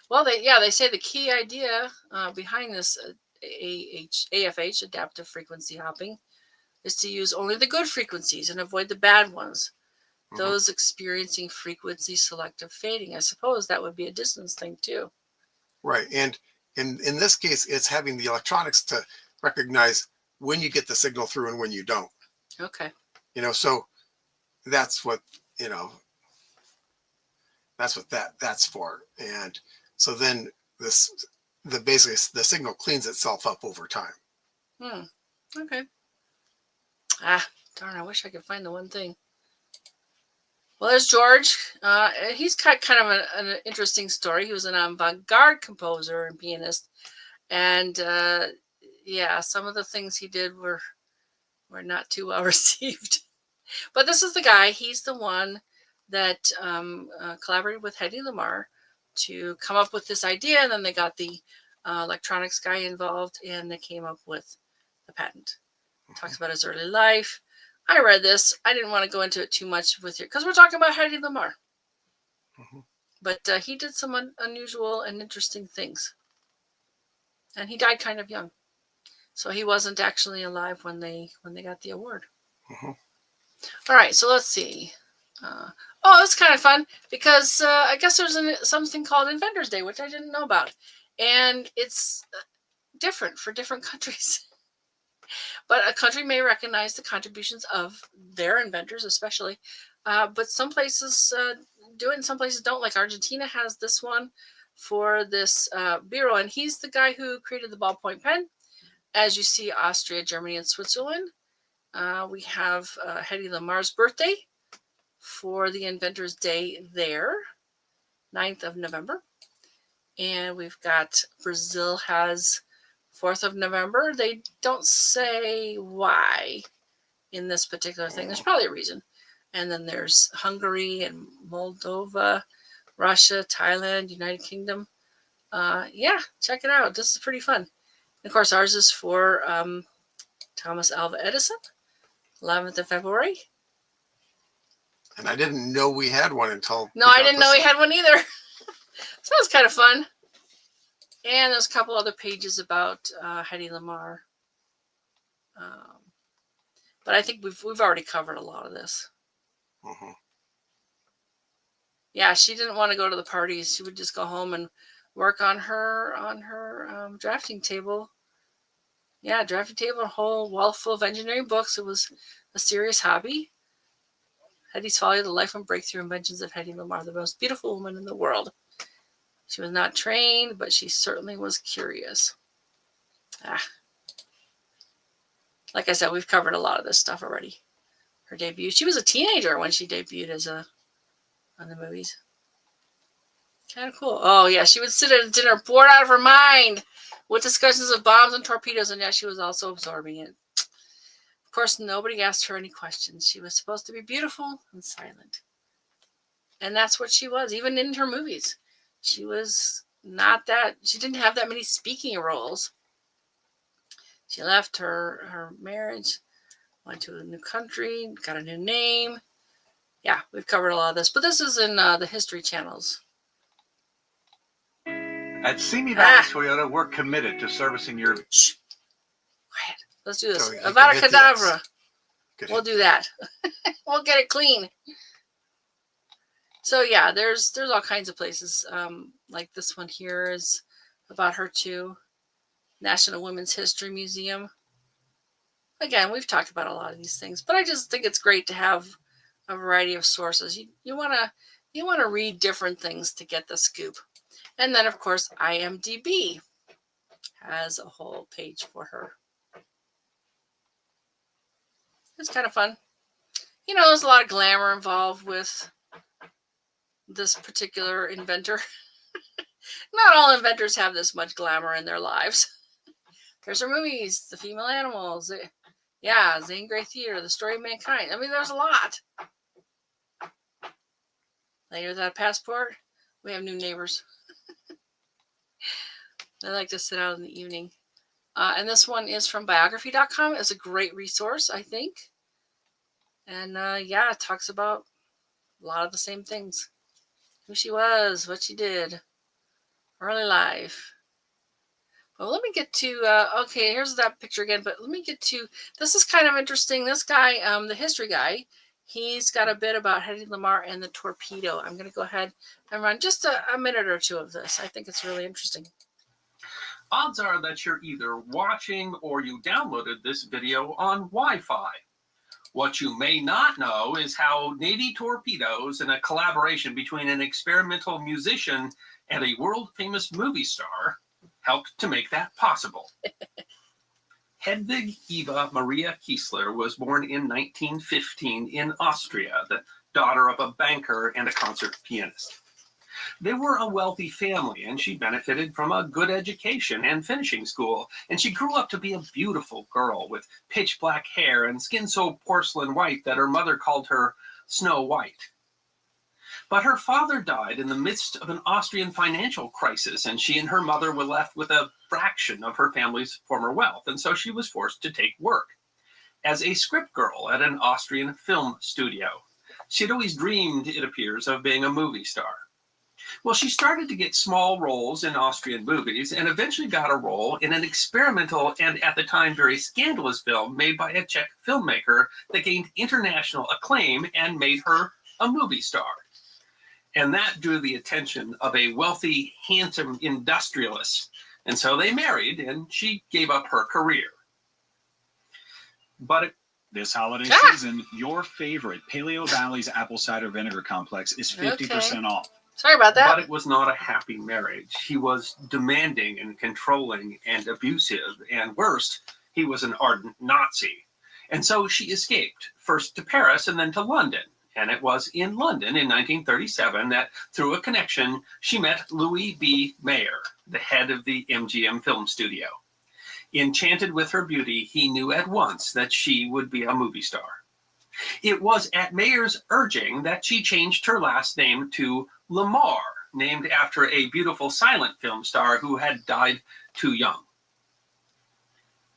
Well, they say the key idea behind this AFH, adaptive frequency hopping, is to use only the good frequencies and avoid the bad ones. Those experiencing frequency selective fading. I suppose that would be a distance thing too. Right. And in this case, it's having the electronics to recognize when you get the signal through and when you don't. Okay. So that's what, that's what that's for. And so then basically the signal cleans itself up over time. Okay. Darn, I wish I could find the one thing. Well, there's George. He's got kind of an interesting story. He was an avant-garde composer and pianist. And some of the things he did were not too well received. But this is the guy. He's the one that collaborated with Hedy Lamarr to come up with this idea. And then they got the electronics guy involved, and they came up with the patent. Talks about his early life. I read this. I didn't want to go into it too much with you because we're talking about Hedy Lamarr. But he did some unusual and interesting things. And he died kind of young. So he wasn't actually alive when they got the award. All right, so let's see. It's kind of fun because I guess there's something called Inventor's Day, which I didn't know about. And it's different for different countries. But a country may recognize the contributions of their inventors, especially. But some places do it and some places don't. Like Argentina has this one for this bureau. And he's the guy who created the ballpoint pen. As you see, Austria, Germany, and Switzerland. We have Hedy Lamarr's birthday for the Inventor's Day there, 9th of November. And we've got Brazil has 4th of November. They don't say why in this particular thing. There's probably a reason. And then there's Hungary and Moldova, Russia, Thailand, United Kingdom. Check it out. This is pretty fun. And of course, ours is for Thomas Alva Edison, 11th of February. And I didn't know we had one until... No, I didn't know we had one either. So that's kind of fun. And there's a couple other pages about Hedy Lamarr. But I think we've already covered a lot of this. Yeah, she didn't want to go to the parties. She would just go home and work on her drafting table. Yeah, drafting table, a whole wall full of engineering books. It was a serious hobby. Hedy's Folly, The Life and Breakthrough Inventions of Hedy Lamarr, the most beautiful woman in the world. She was not trained, but she certainly was curious. Like I said, we've covered a lot of this stuff already. Her debut. She was a teenager when she debuted on the movies. Kind of cool. Oh, yeah. She would sit at a dinner bored out of her mind with discussions of bombs and torpedoes, and yet she was also absorbing it. Of course, nobody asked her any questions. She was supposed to be beautiful and silent. And that's what she was, even in her movies. She was not that, she didn't have that many speaking roles. She left her marriage, went to a new country, got a new name. Yeah, we've covered a lot of this, but this is in the History Channels. At Simi Valley Toyota, we're committed to servicing your... Shh. Quiet. Let's do this. So Avada Kedavra. We'll do that. We'll get it clean. So yeah, there's all kinds of places. Like this one here is about her too. National Women's History Museum. Again, we've talked about a lot of these things, but I just think it's great to have a variety of sources. You want to read different things to get the scoop. And then of course IMDb has a whole page for her. It's kind of fun. There's a lot of glamour involved with this particular inventor. Not all inventors have this much glamour in their lives. There's her movies, The Female Animals, Zane Grey Theater, The Story of Mankind. I mean, there's a lot. Later, without a passport, we have new neighbors. They like to sit out in the evening. And this one is from biography.com. It's a great resource, I think. And yeah, it talks about a lot of the same things. Who she was, what she did, early life. Well, let me get to, okay, here's that picture again, but let me get to, this is kind of interesting. This guy, the history guy, he's got a bit about Hedy Lamarr and the torpedo. I'm going to go ahead and run just a minute or two of this. I think it's really interesting. Odds are that you're either watching or you downloaded this video on Wi-Fi. What you may not know is how Navy torpedoes, in a collaboration between an experimental musician and a world-famous movie star, helped to make that possible. Hedwig Eva Maria Kiesler was born in 1915 in Austria, the daughter of a banker and a concert pianist. They were a wealthy family, and she benefited from a good education and finishing school, and she grew up to be a beautiful girl with pitch black hair and skin so porcelain white that her mother called her Snow White. But her father died in the midst of an Austrian financial crisis, and she and her mother were left with a fraction of her family's former wealth, and so she was forced to take work as a script girl at an Austrian film studio. She'd always dreamed, it appears, of being a movie star. Well, she started to get small roles in Austrian movies and eventually got a role in an experimental and at the time very scandalous film made by a Czech filmmaker that gained international acclaim and made her a movie star. And that drew the attention of a wealthy, handsome industrialist. And so they married, and she gave up her career. But this holiday season, your favorite Paleo Valley's apple cider vinegar complex is 50% off. Sorry about that. But it was not a happy marriage. He was demanding and controlling and abusive, and worst, he was an ardent Nazi. And so she escaped, first to Paris and then to London. And it was in London in 1937 that, through a connection, she met Louis B. Mayer, the head of the MGM film studio. Enchanted with her beauty, he knew at once that she would be a movie star. It was at Mayer's urging that she changed her last name to Lamarr, named after a beautiful silent film star who had died too young.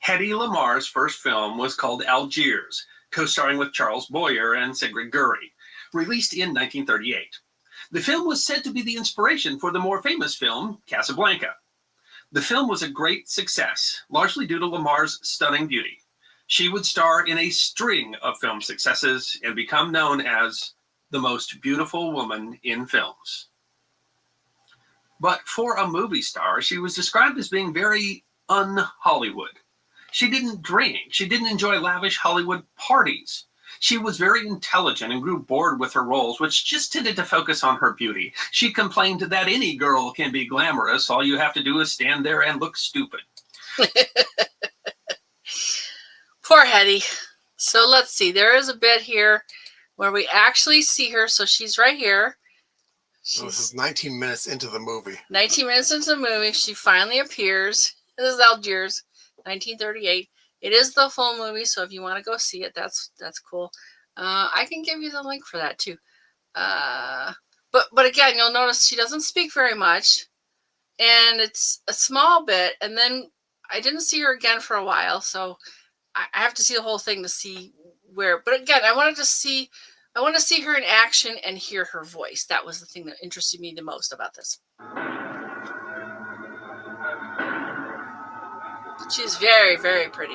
Hedy Lamarr's first film was called Algiers, co-starring with Charles Boyer and Sigrid Gurry, released in 1938. The film was said to be the inspiration for the more famous film Casablanca. The film was a great success, largely due to Lamarr's stunning beauty. She would star in a string of film successes and become known as the most beautiful woman in films. But for a movie star, she was described as being very un-Hollywood. She didn't drink. She didn't enjoy lavish Hollywood parties. She was very intelligent and grew bored with her roles, which just tended to focus on her beauty. She complained that any girl can be glamorous. All you have to do is stand there and look stupid. Poor Hedy. So let's see. There is a bit here where we actually see her. So she's right here. So this is 19 minutes into the movie. 19 minutes into the movie, she finally appears. This is Algiers, 1938. It is the full movie, so if you want to go see it, that's cool. I can give you the link for that too. But again, you'll notice she doesn't speak very much, and it's a small bit. And then I didn't see her again for a while, so I have to see the whole thing to see where. But again, I want to see her in action and hear her voice. That was the thing that interested me the most about this. She's very, very pretty.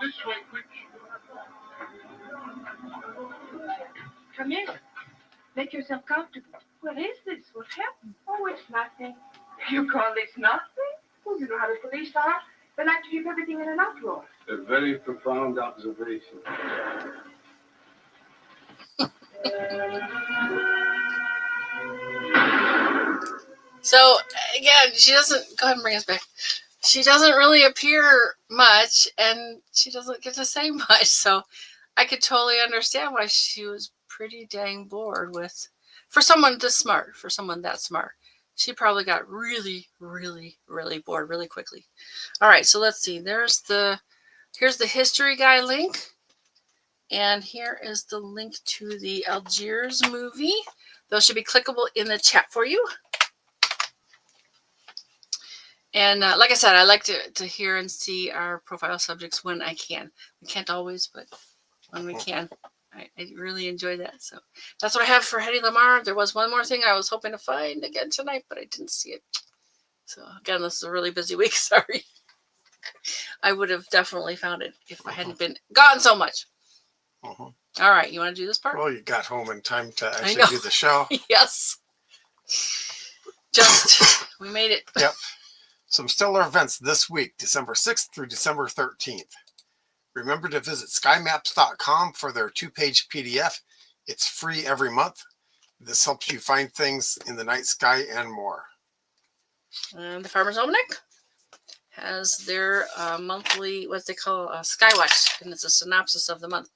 This way, quick. Come in. Make yourself comfortable. What is this? What happened? Oh, it's nothing. You call this nothing? Well, you know how the police are. They like to keep everything in an uproar. A very profound observation. So again, she doesn't. Go ahead and bring us back. She doesn't really appear much, and she doesn't get to say much. So I could totally understand why she was pretty dang bored with, for someone this smart, for someone that smart. She probably got really, really, really bored really quickly. All right, so let's see. Here's the history guy link. And here is the link to the Algiers movie. Those should be clickable in the chat for you. And like I said, I like to hear and see our profile subjects when I can. We can't always, but when we can. I really enjoy that. So that's what I have for Hedy Lamarr. There was one more thing I was hoping to find again tonight, but I didn't see it. So again, this is a really busy week. Sorry. I would have definitely found it if I hadn't been gone so much. All right. You want to do this part? Well, you got home in time to actually do the show. Yes. Just, we made it. Yep. Some stellar events this week, December 6th through December 13th. Remember to visit skymaps.com for their 2-page PDF. It's free every month. This helps you find things in the night sky and more. And the Farmer's Almanac has their monthly, what they call Skywatch, and it's a synopsis of the month.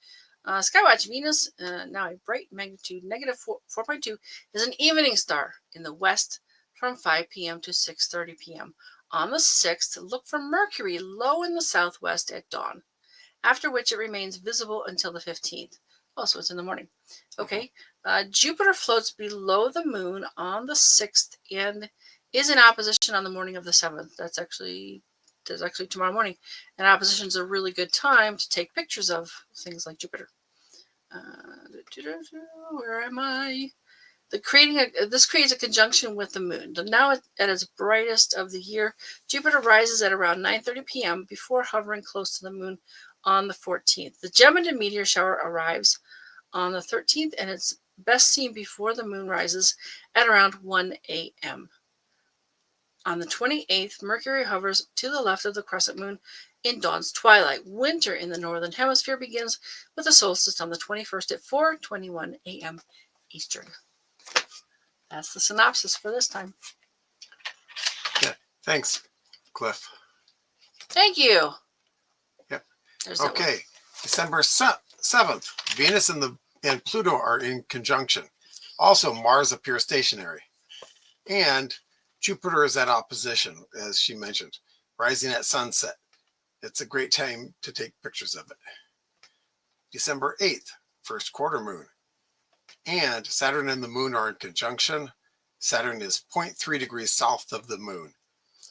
Skywatch Venus, now a bright magnitude -4.2, is an evening star in the west from 5 p.m. to 6:30 p.m. On the 6th, look for Mercury low in the southwest at dawn, after which it remains visible until the 15th. Oh, so it's in the morning. Okay. Jupiter floats below the moon on the 6th and is in opposition on the morning of the 7th. That's actually tomorrow morning. And opposition is a really good time to take pictures of things like Jupiter. Where am I? This creates a conjunction with the moon. Now at its brightest of the year, Jupiter rises at around 9:30 p.m. before hovering close to the moon on the 14th. The Geminid meteor shower arrives on the 13th, and it's best seen before the moon rises at around 1 a.m. On the 28th, Mercury hovers to the left of the crescent moon in dawn's twilight. Winter in the northern hemisphere begins with the solstice on the 21st at 4:21 a.m. Eastern. That's the synopsis for this time. Yeah, thanks, Cliff. Thank you. Yep. There's okay, December 7th, Venus and Pluto are in conjunction. Also, Mars appears stationary. And Jupiter is at opposition, as she mentioned, rising at sunset. It's a great time to take pictures of it. December 8th, first quarter moon. And Saturn and the moon are in conjunction. Saturn is 0.3 degrees south of the moon.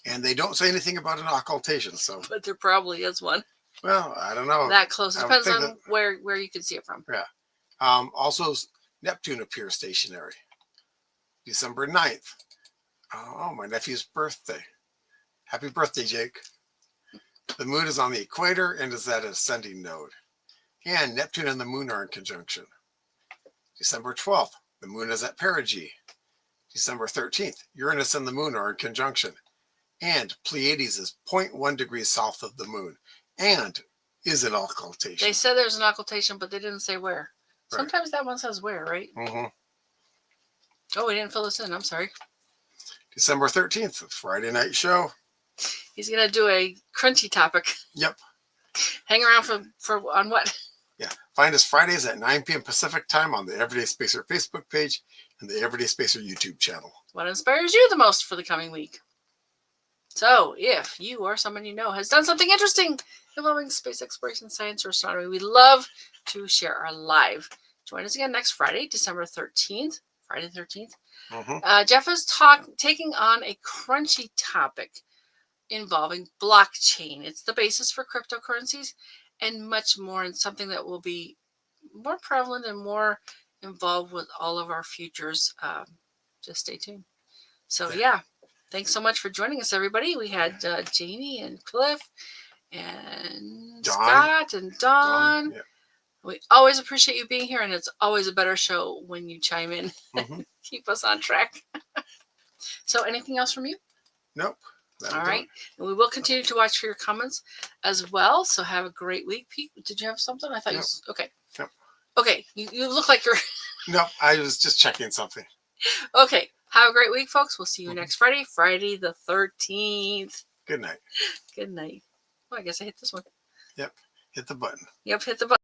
And they don't say anything about an occultation. So, but there probably is one. Well, I don't know. That close. It depends on that, where you can see it from. Yeah. Also, Neptune appears stationary. December 9th. Oh, my nephew's birthday. Happy birthday, Jake. The moon is on the equator and is at an ascending node. And Neptune and the moon are in conjunction. December 12th, the moon is at perigee. December 13th, Uranus and the moon are in conjunction. And Pleiades is 0.1 degrees south of the moon and is an occultation. They said there's an occultation, but they didn't say where. Right. Sometimes that one says where, right? Mm-hmm. Oh, we didn't fill this in. I'm sorry. December 13th, Friday night show. He's going to do a crunchy topic. Yep. Hang around for on what? Yeah. Find us Fridays at 9 p.m. Pacific time on the Everyday Spacer Facebook page and the Everyday Spacer YouTube channel. What inspires you the most for the coming week? So, if you or someone you know has done something interesting involving space exploration, science, or astronomy, we'd love to share our live. Join us again next Friday, December 13th. Friday the 13th. Mm-hmm. Jeff is taking on a crunchy topic involving blockchain. It's the basis for cryptocurrencies and much more, and something that will be more prevalent and more involved with all of our futures. Just stay tuned. So, yeah. Thanks so much for joining us, everybody. We had Janie and Cliff and Dawn. Scott and Dawn. Yeah. We always appreciate you being here, and it's always a better show when you chime in. Mm-hmm. Keep us on track. So, anything else from you? Nope. All right. And we will continue to watch for your comments as well. So, have a great week. Pete, did you have something? I thought Nope. you... Okay. Nope. Okay. You look like you're... Nope. I was just checking something. Okay. Have a great week, folks. We'll see you next Friday, Friday the 13th. Good night. Good night. Well, I guess I hit this one. Yep. Hit the button. Yep, hit the button.